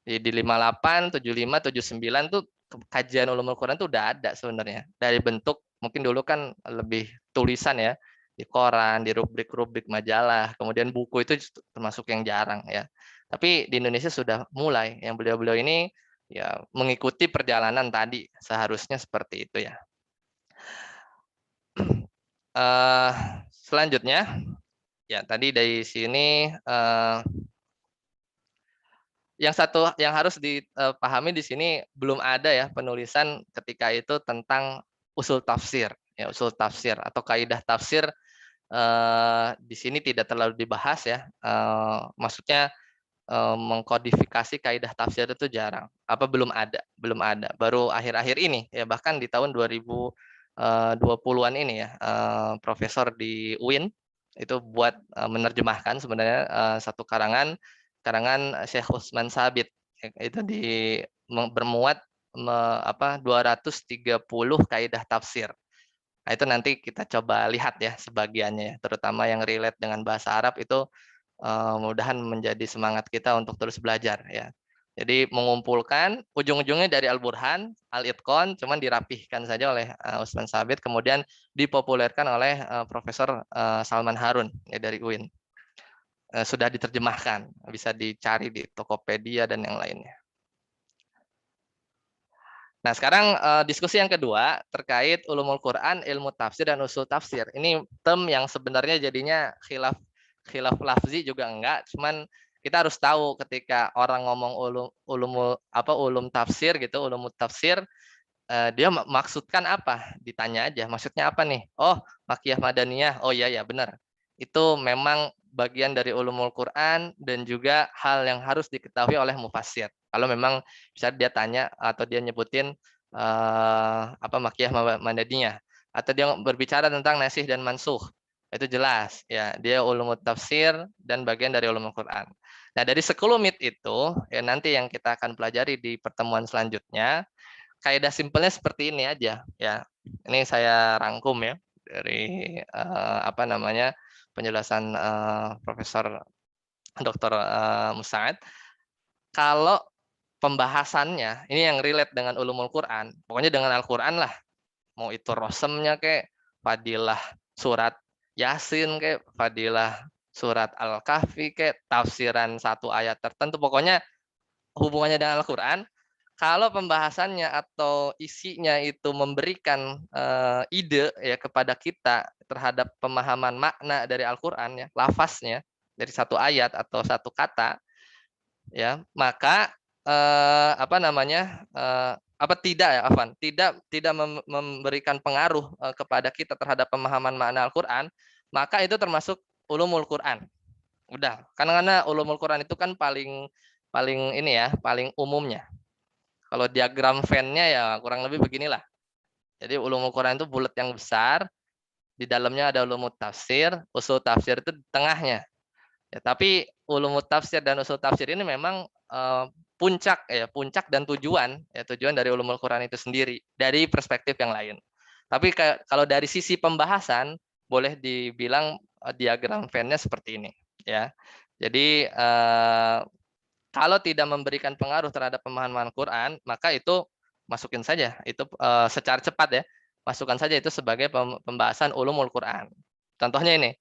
Di 58, 75, 79 tuh kajian ulumul Quran tuh udah ada sebenarnya. Dari bentuk mungkin dulu kan lebih tulisan ya, di koran, di rubrik-rubrik majalah, kemudian buku itu termasuk yang jarang ya. Tapi di Indonesia sudah mulai yang beliau-beliau ini ya mengikuti perjalanan tadi, seharusnya seperti itu ya. Selanjutnya ya tadi dari sini yang satu yang harus dipahami di sini belum ada ya penulisan ketika itu tentang usul tafsir ya, usul tafsir atau kaidah tafsir di sini tidak terlalu dibahas ya, maksudnya mengkodifikasi kaidah tafsir itu jarang, apa belum ada baru akhir-akhir ini ya, bahkan di tahun 2020-an ini ya, profesor di UIN itu buat menerjemahkan sebenarnya satu karangan Syekh Utsman Sabit itu bermuat 230 kaidah tafsir. Nah, itu nanti kita coba lihat ya sebagiannya, terutama yang relate dengan bahasa Arab itu mudah-mudahan menjadi semangat kita untuk terus belajar ya. Jadi mengumpulkan ujung-ujungnya dari Al-Burhan, Al-Itqan, cuman dirapihkan saja oleh Utsman Sabit, kemudian dipopulerkan oleh Profesor Salman Harun ya dari UIN. sudah diterjemahkan, bisa dicari di Tokopedia dan yang lainnya. Nah, sekarang diskusi yang kedua terkait ulumul Quran, ilmu tafsir dan usul tafsir. Ini term yang sebenarnya jadinya khilaf lafzi juga enggak, cuman kita harus tahu ketika orang ngomong ulum tafsir gitu, ulumut tafsir, dia maksudkan apa? Ditanya aja, maksudnya apa nih? Oh, Makiyah Madaniyah. Oh iya ya, benar. Itu memang bagian dari ulumul Quran dan juga hal yang harus diketahui oleh mufassir. Kalau memang bisa dia tanya atau dia nyebutin apa Makiyah Madaniyah, atau dia berbicara tentang nasih dan mansuh, itu jelas ya, dia ulumul tafsir dan bagian dari ulumul Quran. Nah, dari sekelumit itu ya, nanti yang kita akan pelajari di pertemuan selanjutnya, kaidah simpelnya seperti ini aja ya. Ini saya rangkum ya dari penjelasan Profesor Dr. Musa'ad. Kalau pembahasannya ini yang relate dengan ulumul Quran, pokoknya dengan Al-Quran lah. Mau itu rosemnya kayak fadilah surat Yasin, kayak fadilah surat Al-Kahfi, kayak tafsiran satu ayat tertentu, pokoknya hubungannya dengan Al-Quran. Kalau pembahasannya atau isinya itu memberikan ide ya kepada kita terhadap pemahaman makna dari Al-Quran ya, lafaznya dari satu ayat atau satu kata ya, maka tidak memberikan pengaruh kepada kita terhadap pemahaman makna Al-Quran, maka itu termasuk ulumul Quran. Udah, karena ulumul Quran itu kan paling ini ya, paling umumnya. Kalau diagram Venn-nya ya kurang lebih beginilah. Jadi ulumul Quran itu bulat yang besar, di dalamnya ada ulumul tafsir, usul tafsir itu di tengahnya. Ya, tapi ulumul tafsir dan usul tafsir ini memang puncak dan tujuan dari ulumul Quran itu sendiri dari perspektif yang lain. Tapi kalau dari sisi pembahasan boleh dibilang diagram Venn-nya seperti ini ya. Jadi kalau tidak memberikan pengaruh terhadap pemahaman Quran, maka itu masukin saja, itu secara cepat ya, masukkan saja itu sebagai pembahasan ulumul Quran. Contohnya ini,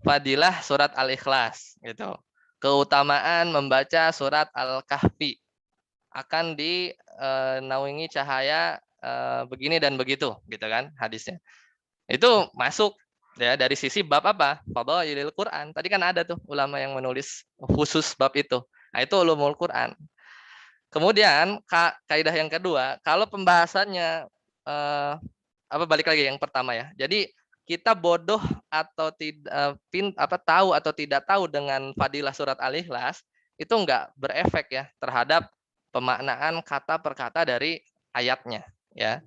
fadilah surat Al-Ikhlas, gitu. Keutamaan membaca surat Al-Kahfi akan dinaungi cahaya begini dan begitu, gitu kan hadisnya. Itu masuk ya dari sisi bab apa? Fadhailul Quran. Tadi kan ada tuh ulama yang menulis khusus bab itu. Nah, itu ulumul Quran. Kemudian kaidah yang kedua, kalau pembahasannya balik lagi yang pertama ya. Jadi kita bodoh atau tahu atau tidak tahu dengan fadilah surat Al-Ikhlas itu enggak berefek ya terhadap pemaknaan kata per kata dari ayatnya ya.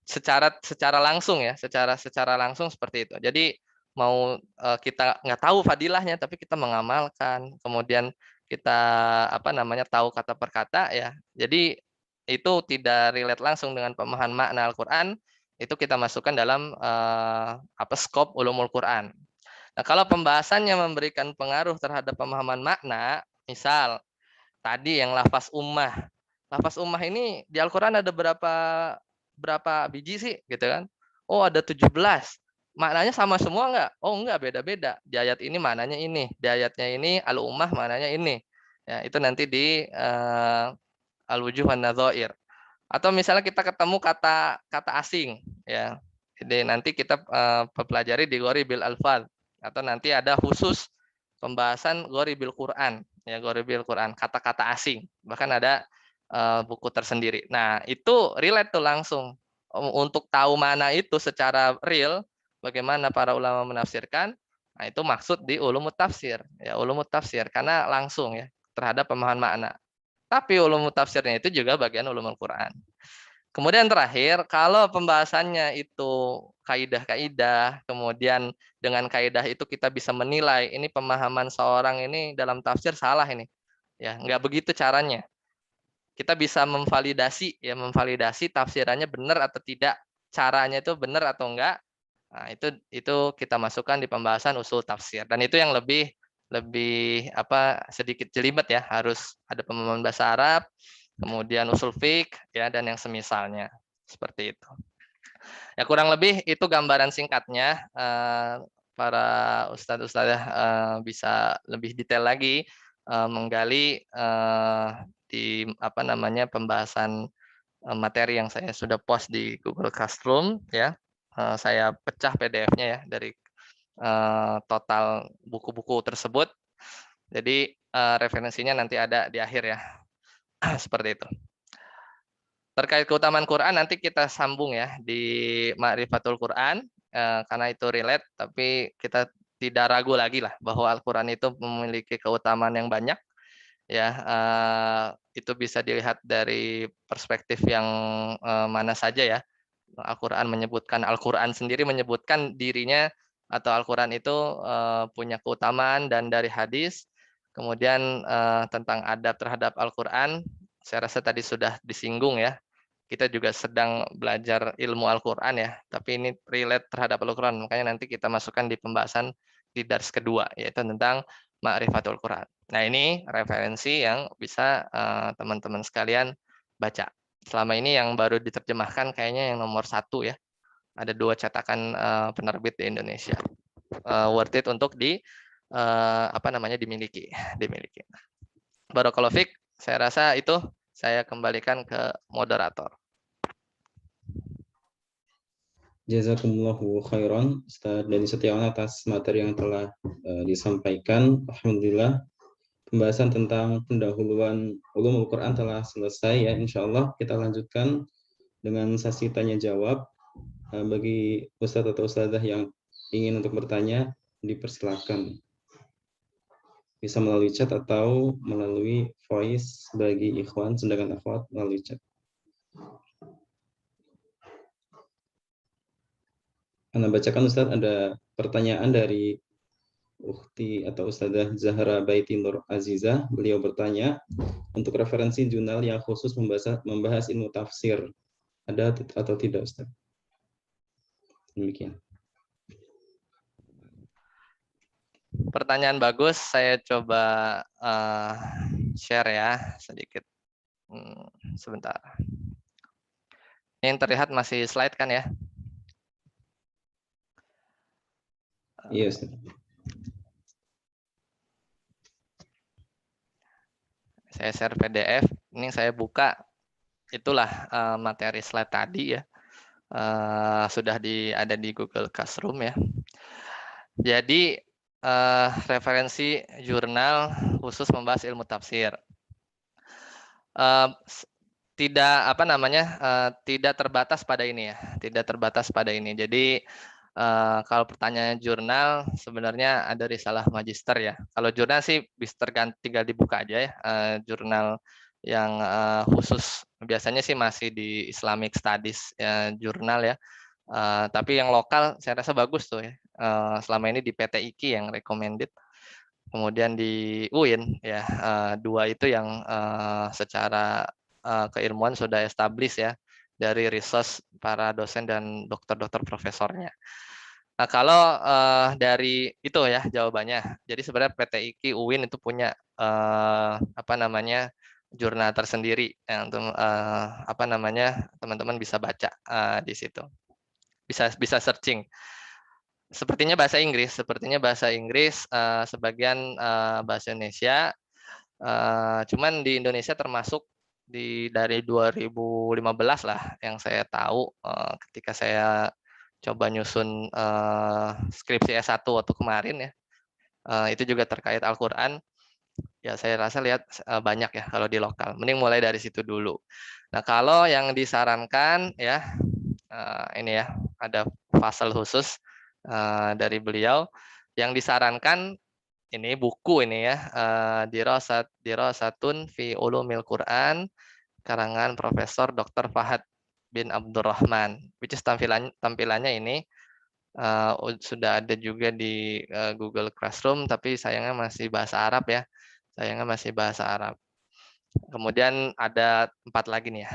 Secara langsung ya, secara langsung seperti itu. Jadi mau kita nggak tahu fadilahnya tapi kita mengamalkan, kemudian kita tahu kata per kata ya. Jadi itu tidak relate langsung dengan pemahaman makna Al-Qur'an, itu kita masukkan dalam skop ulumul Quran. Nah, kalau pembahasannya memberikan pengaruh terhadap pemahaman makna, misal tadi yang lafaz ummah. Lafaz ummah ini di Al-Qur'an ada berapa biji sih gitu kan? Oh, ada 17. Maknanya sama semua enggak? Oh, enggak, beda-beda. Di ayat ini maknanya ini, di ayatnya ini al-ummah maknanya ini. Ya, itu nanti di al-wujuh wan nadzair. Atau misalnya kita ketemu kata asing ya. Jadi nanti kita pelajari di Ghoribil Alfaz, atau nanti ada khusus pembahasan Ghoribil Quran ya, Ghoribil Quran, kata-kata asing. Bahkan ada buku tersendiri. Nah, itu relate tuh langsung. Untuk tahu mana itu secara real, bagaimana para ulama menafsirkan, nah itu maksud di ulumut tafsir. Ya, ulumut tafsir, karena langsung ya, terhadap pemahaman makna. Tapi ulumut tafsirnya itu juga bagian ulumul Quran. Kemudian terakhir, kalau pembahasannya itu kaidah-kaidah, kemudian dengan kaidah itu kita bisa menilai, ini pemahaman seorang ini dalam tafsir salah ini. Ya, nggak begitu caranya. Kita bisa memvalidasi tafsirannya benar atau tidak, caranya itu benar atau enggak. Nah, itu kita masukkan di pembahasan usul tafsir, dan itu yang lebih sedikit jelimet ya, harus ada pemahaman bahasa Arab, kemudian usul fiqh ya, dan yang semisalnya seperti itu. Ya, kurang lebih itu gambaran singkatnya para ustadz-ustadzah bisa lebih detail lagi menggali di pembahasan materi yang saya sudah post di Google Classroom ya. Saya pecah PDF-nya ya dari total buku-buku tersebut. Jadi referensinya nanti ada di akhir ya. Seperti itu. Terkait keutamaan Quran nanti kita sambung ya di Ma'rifatul Quran karena itu relate, tapi kita tidak ragu lagi lah bahwa Al-Quran itu memiliki keutamaan yang banyak ya. Itu bisa dilihat dari perspektif yang mana saja ya. Al-Quran sendiri menyebutkan dirinya atau Al-Quran itu punya keutamaan, dan dari hadis kemudian tentang adab terhadap Al-Quran saya rasa tadi sudah disinggung ya. Kita juga sedang belajar ilmu Al-Quran ya, tapi ini relate terhadap Al-Quran, makanya nanti kita masukkan di pembahasan di dars kedua, yaitu tentang Ma'rifatul Quran. Nah ini referensi yang bisa teman-teman sekalian baca. Selama ini yang baru diterjemahkan kayaknya yang nomor 1 ya, ada 2 cetakan penerbit di Indonesia. Worth it untuk dimiliki. Barakallahu fiik, saya rasa itu. Saya kembalikan ke moderator. Jazakumullahu khairan Ustaz Dani Setiawan atas materi yang telah disampaikan. Alhamdulillah pembahasan tentang pendahuluan ulumul Quran telah selesai ya. Insyaallah kita lanjutkan dengan sesi tanya jawab. Bagi Ustadz atau Ustadzah yang ingin untuk bertanya, dipersilakan. Bisa melalui chat atau melalui voice bagi ikhwan, sedangkan akhwat melalui chat. Anda bacakan Ustadz, ada pertanyaan dari Ukhti atau Ustadzah Zahra Baiti Nur Azizah. Beliau bertanya, untuk referensi jurnal yang khusus membahas ilmu tafsir, ada atau tidak Ustadz? Demikian. Pertanyaan bagus, saya coba share ya sedikit. Sebentar. Yang terlihat masih slide kan ya? Iya, Ustaz. Saya share PDF. Ini saya buka. Itulah materi slide tadi ya. Sudah ada di Google Classroom ya. Jadi referensi jurnal khusus membahas ilmu tafsir. Tidak terbatas pada ini ya. Tidak terbatas pada ini. Jadi kalau pertanyaan jurnal sebenarnya ada risalah magister ya. Kalau jurnal sih bisa tinggal dibuka aja ya. Jurnal yang khusus biasanya sih masih di Islamic Studies ya, jurnal ya. Tapi yang lokal saya rasa bagus tuh ya. Selama ini di PT IKI yang recommended. Kemudian di UIN ya, 2 itu yang secara keilmuan sudah established ya dari research para dosen dan dokter-dokter profesornya. Nah, kalau dari itu ya jawabannya. Jadi sebenarnya PT IKI UIN itu punya jurnal tersendiri yang teman-teman bisa baca di situ. Bisa searching. Sepertinya bahasa Inggris, sebagian bahasa Indonesia. Cuman di Indonesia termasuk dari 2015 lah yang saya tahu ketika saya coba nyusun skripsi S1 waktu kemarin ya. Itu juga terkait Al-Quran. Ya saya rasa lihat banyak ya kalau di lokal. Mending mulai dari situ dulu. Nah kalau yang disarankan ya ini ya ada fasal khusus dari beliau yang disarankan ini buku ini ya Dirasatun fi Ulumil Quran karangan Profesor Dr. Fahad bin Abdurrahman, which is tampilannya ini sudah ada juga di Google Classroom, tapi sayangnya masih bahasa Arab ya, Kemudian ada 4 lagi nih ya,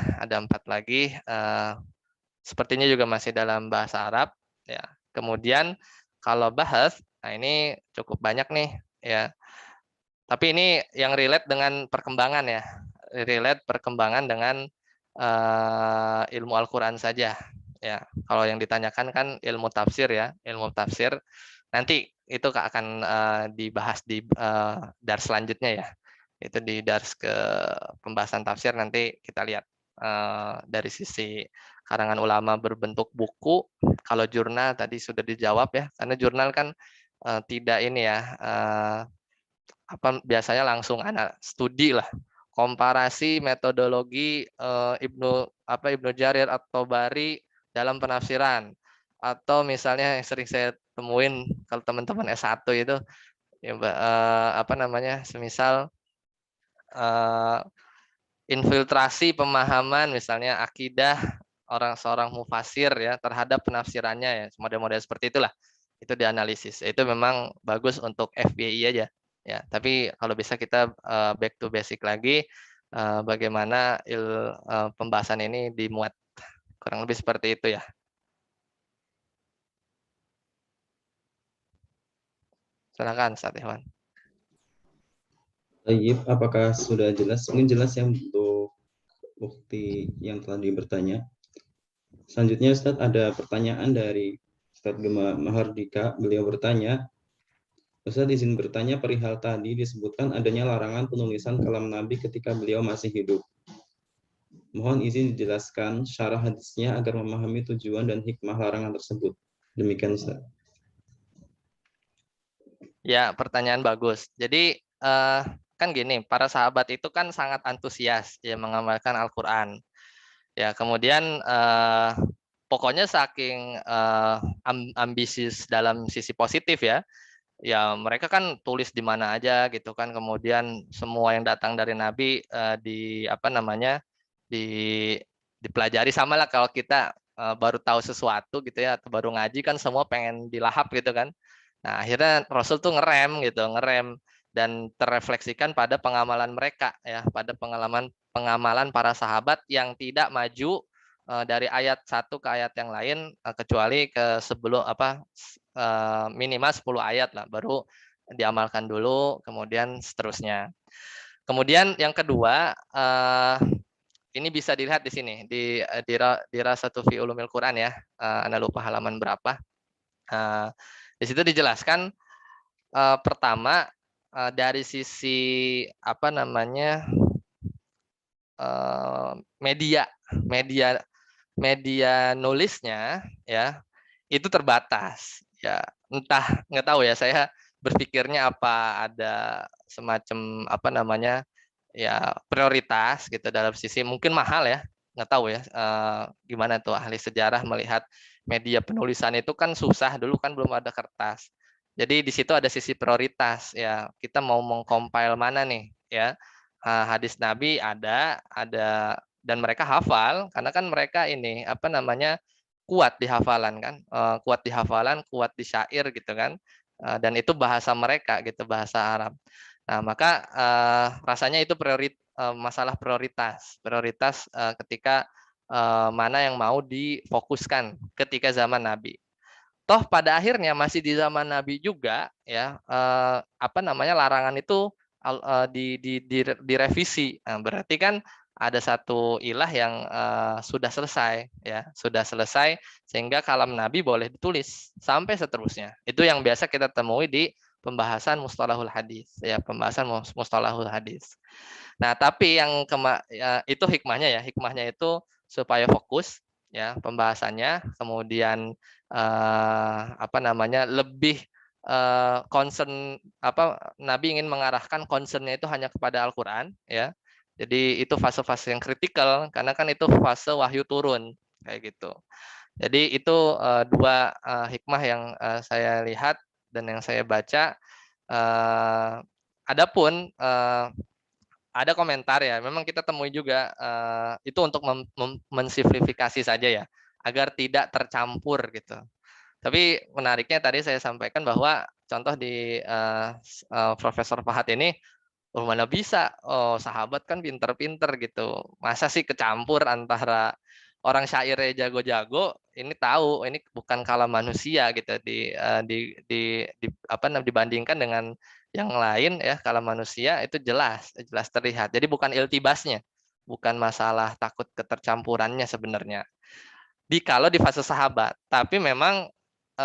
sepertinya juga masih dalam bahasa Arab ya. Kemudian kalau bahas, nah ini cukup banyak nih ya. Tapi ini yang relate dengan perkembangan ya. Relate perkembangan dengan ilmu Al-Qur'an saja ya. Kalau yang ditanyakan kan ilmu tafsir ya, ilmu tafsir. Nanti itu akan dibahas di dars selanjutnya ya. Itu di dars ke pembahasan tafsir nanti kita lihat dari sisi karangan ulama berbentuk buku. Kalau jurnal tadi sudah dijawab ya, karena jurnal kan tidak ini ya, biasanya langsung studi lah, komparasi metodologi Ibnu Jarir atau Bari dalam penafsiran, atau misalnya yang sering saya temuin kalau teman-teman S1 itu ya, semisal infiltrasi pemahaman misalnya akidah seorang mufasir ya terhadap penafsirannya ya, model-model seperti itulah, itu dianalisis. Itu memang bagus untuk FBI aja ya, tapi kalau bisa kita back to basic lagi, bagaimana pembahasan ini dimuat, kurang lebih seperti itu ya. Silakan Ustaz Ikhwan. Baik, apakah sudah jelas? Mungkin jelas ya untuk bukti yang telah bertanya. Selanjutnya Ustaz, ada pertanyaan dari Ustaz Gema Mahardika. Beliau bertanya, Ustaz izin bertanya perihal tadi disebutkan adanya larangan penulisan kalam Nabi ketika beliau masih hidup. Mohon izin dijelaskan syarah hadisnya agar memahami tujuan dan hikmah larangan tersebut. Demikian Ustaz. Ya, pertanyaan bagus. Jadi kan gini, para sahabat itu kan sangat antusias ya mengamalkan Al-Qur'an. Ya, kemudian pokoknya saking ambisius dalam sisi positif ya. Ya, mereka kan tulis di mana aja gitu kan. Kemudian semua yang datang dari Nabi dipelajari, sama lah kalau kita baru tahu sesuatu gitu ya, atau baru ngaji kan semua pengen dilahap gitu kan. Nah, akhirnya Rasul tuh ngerem dan terrefleksikan pada pengamalan mereka ya, pada pengamalan para sahabat yang tidak maju dari ayat satu ke ayat yang lain kecuali ke sebelum minimal 10 ayat lah, baru diamalkan dulu, kemudian seterusnya. Kemudian yang kedua, ini bisa dilihat di sini di Rasatu fi Ulumil Quran ya, Anda lupa halaman berapa. Di situ dijelaskan pertama dari sisi media nulisnya ya itu terbatas ya, entah, nggak tahu ya, saya berpikirnya apa ada semacam ya prioritas gitu dalam sisi mungkin mahal ya, nggak tahu ya gimana tuh ahli sejarah melihat media penulisan itu kan susah, dulu kan belum ada kertas. Jadi di situ ada sisi prioritas ya, kita mau mengcompile mana nih ya, hadis Nabi ada dan mereka hafal karena kan mereka ini kuat di hafalan kan, kuat di syair gitu kan, dan itu bahasa mereka gitu, bahasa Arab. Nah, maka rasanya itu masalah prioritas ketika mana yang mau difokuskan ketika zaman Nabi. Toh pada akhirnya masih di zaman Nabi juga ya, larangan itu direvisi. Nah, berarti kan ada satu ilah yang sudah selesai ya, sehingga kalam Nabi boleh ditulis sampai seterusnya. Itu yang biasa kita temui di pembahasan mustalahul hadis ya, pembahasan mustalahul hadis. Nah, tapi yang itu hikmahnya itu supaya fokus ya pembahasannya, kemudian lebih concern, Nabi ingin mengarahkan concernnya itu hanya kepada Al-Qur'an ya. Jadi itu fase-fase yang kritikal karena kan itu fase wahyu turun kayak gitu. Jadi itu dua hikmah yang saya lihat dan yang saya baca. Adapun ada komentar ya, memang kita temui juga itu untuk mensimplifikasi saja ya, agar tidak tercampur gitu. Tapi menariknya tadi saya sampaikan bahwa contoh di Profesor Fahad ini, mana bisa, sahabat kan pinter-pinter gitu, masa sih kecampur antara orang syairnya jago-jago, ini tahu ini bukan kalam manusia gitu, dibandingkan dengan yang lain ya, kalam manusia itu jelas terlihat. Jadi bukan iltibasnya, bukan masalah takut ketercampurannya sebenarnya kalau di fase sahabat, tapi memang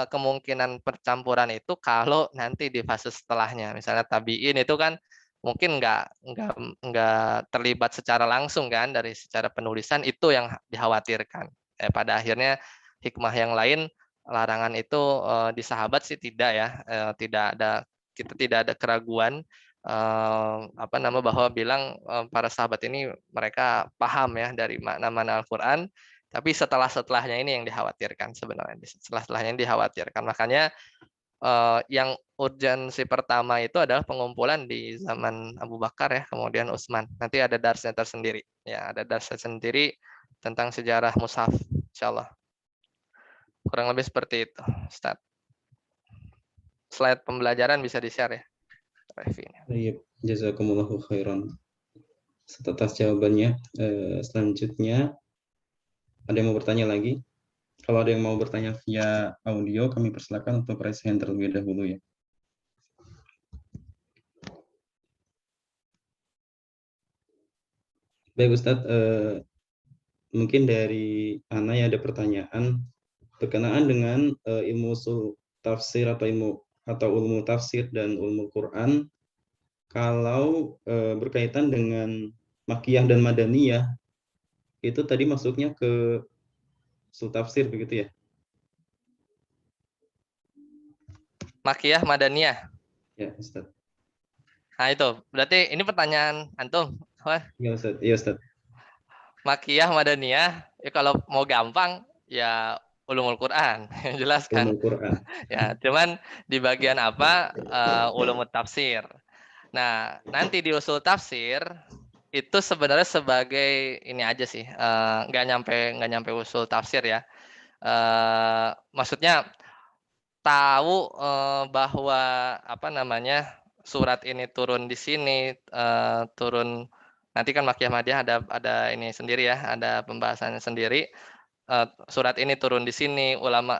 kemungkinan percampuran itu kalau nanti di fase setelahnya, misalnya tabiin itu kan mungkin nggak terlibat secara langsung kan dari secara penulisan, itu yang dikhawatirkan. Pada akhirnya hikmah yang lain, larangan itu di sahabat sih tidak ya, kita tidak ada keraguan bahwa bilang para sahabat ini mereka paham ya dari makna-makna Al-Qur'an. Tapi setelahnya ini yang dikhawatirkan sebenarnya. Setelahnya yang dikhawatirkan. Makanya yang urgensi pertama itu adalah pengumpulan di zaman Abu Bakar ya, kemudian Utsman. Nanti ada darsnya tersendiri. Ya, ada darsnya sendiri tentang sejarah mushaf, insyaallah. Kurang lebih seperti itu, Ustaz. Slide pembelajaran bisa di-share ya. Baik, jazakumullahu khairan atas jawabannya. Selanjutnya ada yang mau bertanya lagi? Kalau ada yang mau bertanya via audio, kami persilakan untuk raise hand terlebih dahulu ya. Baik Ustadz, mungkin dari Ana ya ada pertanyaan berkenaan dengan ilmu usul tafsir atau ilmu tafsir dan ilmu Quran. Kalau berkaitan dengan Makkiyah dan Madaniyah, itu tadi masuknya ke usul tafsir begitu ya? Makkiyah, Madaniyah. Ya, Ustaz. Nah itu, berarti ini pertanyaan antum. Iya Ustaz. Iya Ustaz. Makkiyah, Madaniyah, ya kalau mau gampang ya ulumul Quran yang jelas kan. Ulumul Quran. Ya, cuman di bagian apa ulumul tafsir. Nah, nanti di usul tafsir itu sebenarnya sebagai ini aja sih, nggak nyampe usul tafsir ya. Maksudnya tahu bahwa surat ini turun di sini, turun nanti kan Makkiyah Madinah ada ini sendiri ya, ada pembahasannya sendiri. Surat ini turun di sini, ulama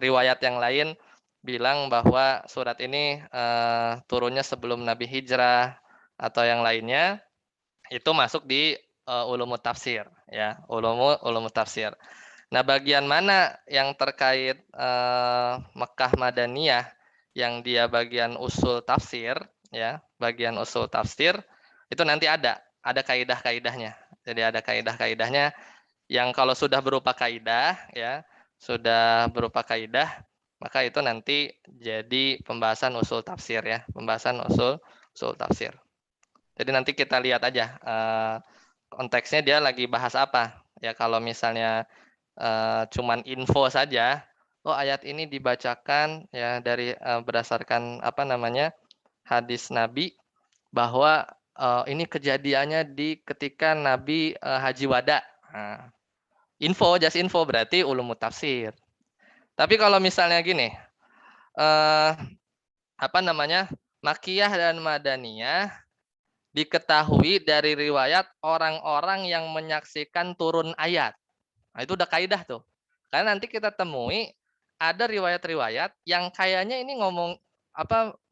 riwayat yang lain bilang bahwa surat ini turunnya sebelum Nabi hijrah atau yang lainnya, itu masuk di ulumut tafsir ya, ulumut tafsir. Nah, bagian mana yang terkait Mekkah Madaniyah yang dia bagian usul tafsir ya, bagian usul tafsir itu nanti ada kaidah-kaidahnya. Jadi ada kaidah-kaidahnya yang kalau sudah berupa kaidah ya, maka itu nanti jadi pembahasan usul tafsir ya, pembahasan usul tafsir. Jadi nanti kita lihat aja konteksnya dia lagi bahas apa. Ya kalau misalnya cuman info saja, oh ayat ini dibacakan ya dari berdasarkan hadis Nabi bahwa ini kejadiannya di ketika Nabi haji wada. Nah, just info berarti ulumut tafsir. Tapi kalau misalnya gini, Makkiyah dan Madaniyah diketahui dari riwayat orang-orang yang menyaksikan turun ayat. Nah, itu udah kaidah tuh. Karena nanti kita temui ada riwayat-riwayat yang kayaknya ini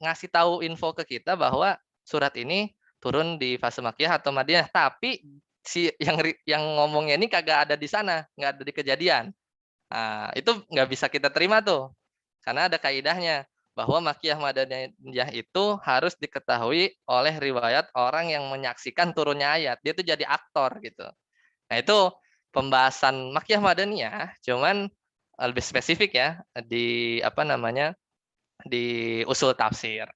ngasih tahu info ke kita bahwa surat ini turun di fase Makkiyah atau Madinah, tapi si yang ngomongnya ini kagak ada di sana, nggak ada di kejadian. Nah, itu nggak bisa kita terima tuh. Karena ada kaidahnya bahwa Makkiyah Madaniyah itu harus diketahui oleh riwayat orang yang menyaksikan turunnya ayat. Dia tuh jadi aktor gitu. Nah, itu pembahasan Makkiyah Madaniyah, cuman lebih spesifik ya di di usul tafsir.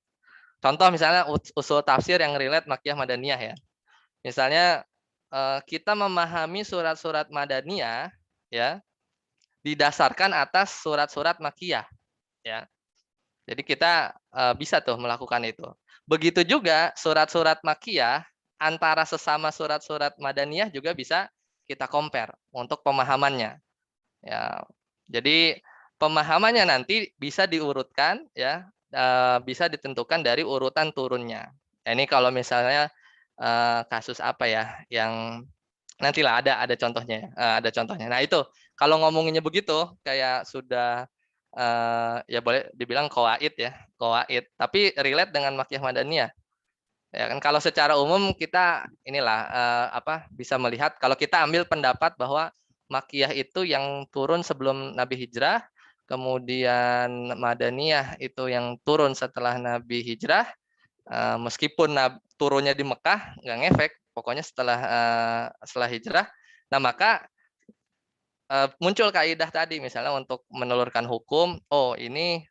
Contoh misalnya usul tafsir yang relate Makkiyah Madaniyah ya. Misalnya kita memahami surat-surat Madaniyah ya didasarkan atas surat-surat Makkiyah ya. Jadi kita bisa tuh melakukan itu. Begitu juga surat-surat Makkiyah antara sesama surat-surat Madaniyah juga bisa kita compare untuk pemahamannya. Ya. Jadi pemahamannya nanti bisa diurutkan ya, bisa ditentukan dari urutan turunnya. Ini kalau misalnya kasus apa ya yang nantilah ada contohnya, ada contohnya. Nah itu kalau ngomonginnya begitu kayak sudah ya boleh dibilang qawaid ya, qawaid, tapi relate dengan Makkiyah Madaniyah. Ya kan kalau secara umum kita inilah bisa melihat kalau kita ambil pendapat bahwa Makkiyah itu yang turun sebelum Nabi hijrah, kemudian Madaniyah itu yang turun setelah Nabi hijrah, meskipun turunnya di Mekah nggak ngefek, pokoknya setelah hijrah. Nah maka muncul kaidah tadi misalnya untuk menelurkan hukum, oh ini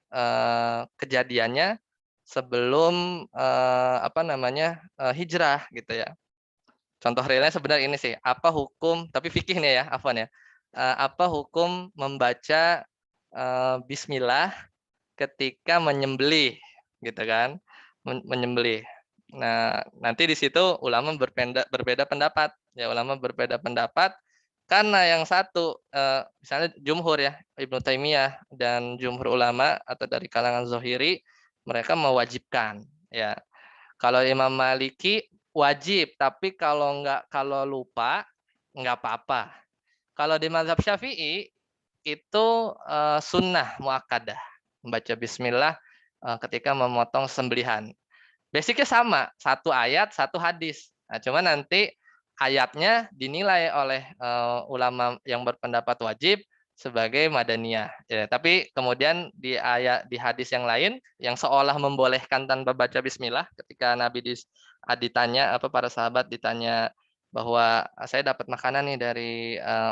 kejadiannya sebelum hijrah gitu ya. Contoh realnya sebenarnya ini sih, apa hukum, tapi fikih nih ya, Afwan ya. Apa hukum membaca bismillah ketika menyembelih gitu kan? Menyembelih. Nah, nanti di situ ulama berbeda pendapat. Ya, ulama berbeda pendapat karena yang satu misalnya jumhur ya, Ibnu Taimiyah dan jumhur ulama atau dari kalangan Zohiri, mereka mewajibkan ya. Kalau Imam Maliki wajib, tapi kalau lupa nggak apa-apa. Kalau di mazhab Syafi'i itu sunnah muakkadah, membaca bismillah ketika memotong sembelihan. Basicnya sama, satu ayat, satu hadis. Nah, cuma nanti ayatnya dinilai oleh ulama yang berpendapat wajib sebagai madaniyah. Ya, tapi kemudian di hadis yang lain yang seolah membolehkan tanpa baca bismillah ketika Nabi ditanya para sahabat ditanya bahwa saya dapat makanan nih dari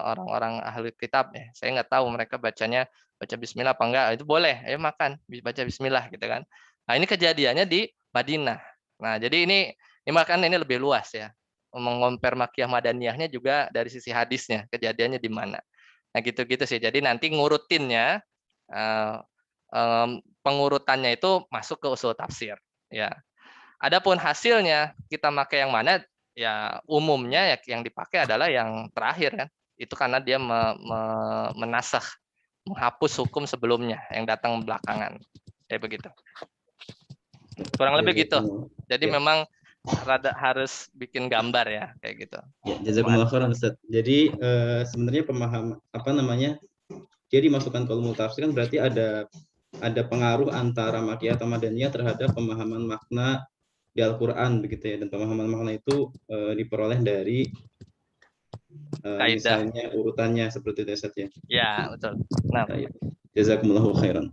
orang-orang ahli kitab ya. Saya nggak tahu mereka bacanya baca bismillah apa enggak. Itu boleh, ayo makan, baca bismillah gitu kan. Nah, ini kejadiannya di Madinah. Nah, jadi ini makanya ini lebih luas ya. Mengompar makiyah madaniyahnya juga dari sisi hadisnya, kejadiannya di mana. Nah, gitu-gitu sih. Jadi nanti ngurutinnya pengurutannya itu masuk ke usul tafsir, ya. Adapun hasilnya kita pakai yang mana? Ya umumnya ya yang dipakai adalah yang terakhir kan. Itu karena dia menasakh, menghapus hukum sebelumnya yang datang belakangan. Kayak begitu. Kurang lebih gitu. Jadi memang rada harus bikin gambar ya kayak gitu. Ya, jazakumullah khairan Ustaz. Jadi sebenarnya pemahaman jadi dimasukkan ke ulumul tafsir kan berarti ada pengaruh antara makiyah atau madaniyah terhadap pemahaman makna di Al-Qur'an begitu ya, dan pemahaman makna itu diperoleh dari misalnya urutannya seperti itu Ustaz ya. Ya, betul. Nah, jazakumullahu khairan.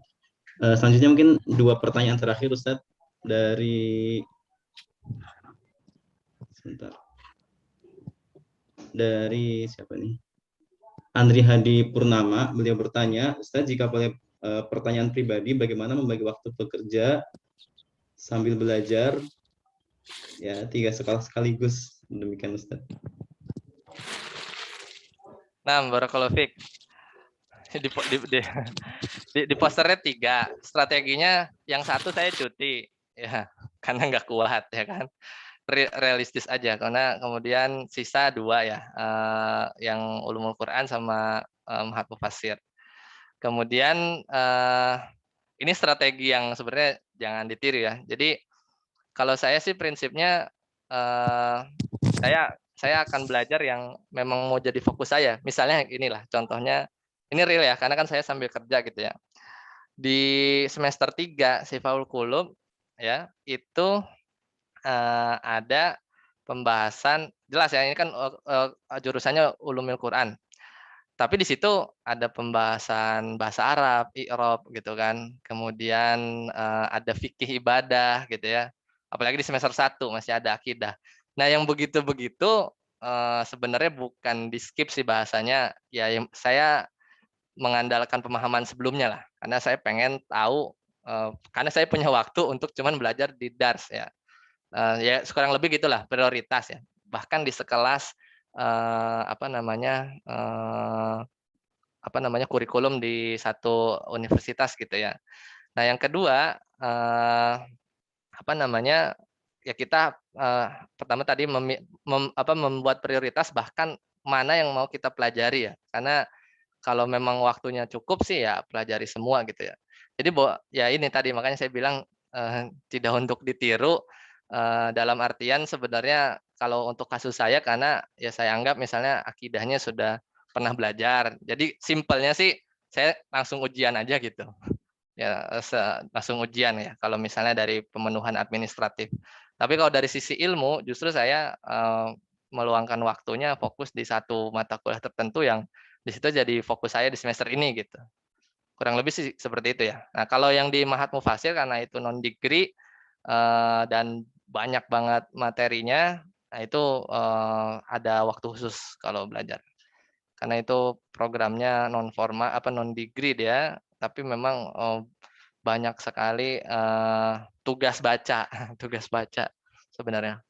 Selanjutnya mungkin 2 pertanyaan terakhir Ustaz dari siapa nih? Andri Hadi Purnama, beliau bertanya, Ustaz jika boleh pertanyaan pribadi, bagaimana membagi waktu bekerja sambil belajar ya 3 sekolah sekaligus, demikian Ustaz. Nah, barakallahu fiik. Di posternya 3, strateginya yang satu saya cuti ya karena nggak kuat ya kan, realistis aja karena kemudian sisa 2 ya yang ulumul Quran sama Mahat Mufassir. Kemudian ini strategi yang sebenarnya jangan ditiru ya. Jadi kalau saya sih prinsipnya saya akan belajar yang memang mau jadi fokus saya. Misalnya inilah contohnya, ini real ya karena kan saya sambil kerja gitu ya. Di semester 3 Sifaul Qulub ya itu ada pembahasan jelas ya, ini kan jurusannya Ulumul Quran. Tapi di situ ada pembahasan bahasa Arab, i'rab gitu kan. Kemudian ada fikih ibadah gitu ya. Apalagi di semester 1 masih ada akidah. Nah, yang begitu-begitu sebenarnya bukan di skip sih bahasanya. Ya saya mengandalkan pemahaman sebelumnya lah. Karena saya pengen tahu karena saya punya waktu untuk cuman belajar di dars ya. Ya sekarang lebih gitulah prioritas ya. Bahkan di sekelas kurikulum di satu universitas gitu ya. Nah, yang kedua ya kita pertama tadi membuat prioritas bahkan mana yang mau kita pelajari ya. Karena kalau memang waktunya cukup sih ya pelajari semua gitu ya. Jadi ya ini tadi makanya saya bilang tidak untuk ditiru dalam artian sebenarnya kalau untuk kasus saya karena ya saya anggap misalnya akidahnya sudah pernah belajar. Jadi simpelnya sih saya langsung ujian aja gitu. Ya langsung ujian ya kalau misalnya dari pemenuhan administratif. Tapi kalau dari sisi ilmu justru saya meluangkan waktunya fokus di satu mata kuliah tertentu yang di situ jadi fokus saya di semester ini gitu. Kurang lebih sih seperti itu ya. Nah, kalau yang di Mahat Mufasir karena itu non degree dan banyak banget materinya, nah itu ada waktu khusus kalau belajar. Karena itu programnya non formal non degree dia, tapi memang banyak sekali tugas baca, tugas baca sebenarnya.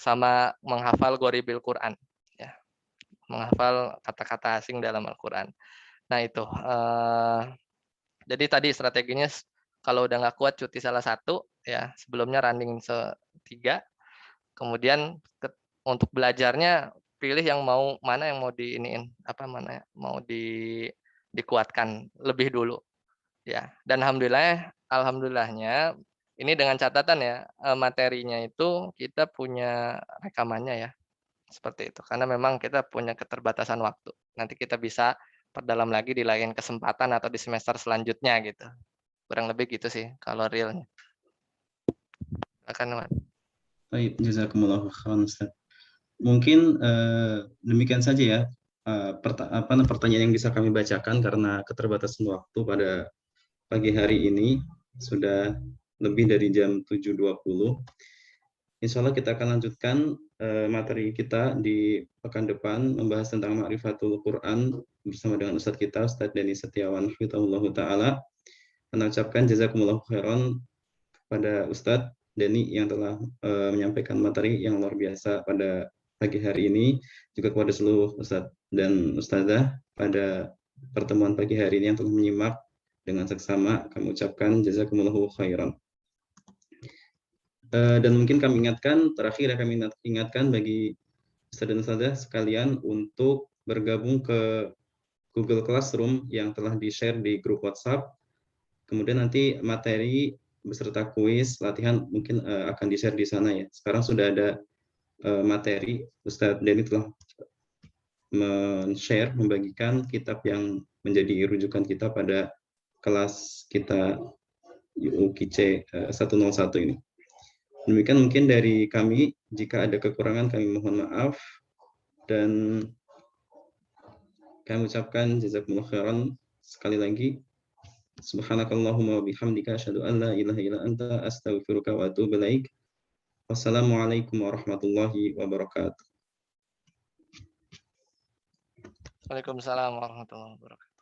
Sama menghafal Ghoribil Quran ya. Menghafal kata-kata asing dalam Al-Qur'an. Nah, itu jadi tadi strateginya kalau udah nggak kuat cuti salah satu ya, sebelumnya running 3, kemudian untuk belajarnya pilih yang mana yang mau diiniin, mana mau dikuatkan lebih dulu ya. Dan alhamdulillahnya ini dengan catatan ya, materinya itu kita punya rekamannya ya. Seperti itu. Karena memang kita punya keterbatasan waktu. Nanti kita bisa perdalam lagi di lain kesempatan atau di semester selanjutnya gitu. Kurang lebih gitu sih kalau realnya. Baik, jazakumullah khairan Ustaz. Mungkin demikian saja ya pertanyaan yang bisa kami bacakan karena keterbatasan waktu pada pagi hari ini sudah lebih dari jam 7.20. Insya Allah kita akan lanjutkan materi kita di pekan depan membahas tentang Ma'rifatul Quran bersama dengan Ustadz kita, Ustadz Denny Setiawan Hafizahullah Ta'ala. Mengucapkan jazakumullah khairan kepada Ustadz Denny yang telah menyampaikan materi yang luar biasa pada pagi hari ini, juga kepada seluruh Ustadz dan Ustadzah pada pertemuan pagi hari ini yang telah menyimak dengan seksama. Kami ucapkan jazakumullah khairan. Dan mungkin kami ingatkan, terakhir ya kami ingatkan bagi Ustadz dan Ustadzah sekalian untuk bergabung ke Google Classroom yang telah di-share di grup WhatsApp. Kemudian nanti materi beserta kuis, latihan mungkin akan di-share di sana ya. Sekarang sudah ada materi, Ustadz Denny telah men-share, membagikan kitab yang menjadi rujukan kita pada kelas kita UKC 101 ini. Demikian mungkin dari kami, jika ada kekurangan kami mohon maaf, dan kami ucapkan jazakumullah khairan sekali lagi. Subhanakallahumma wa bihamdika asyhadu an la ilaha illa anta astaghfiruka wa atubu ilaik. Wassalamualaikum warahmatullahi wabarakatuh. Waalaikumsalam warahmatullahi wabarakatuh.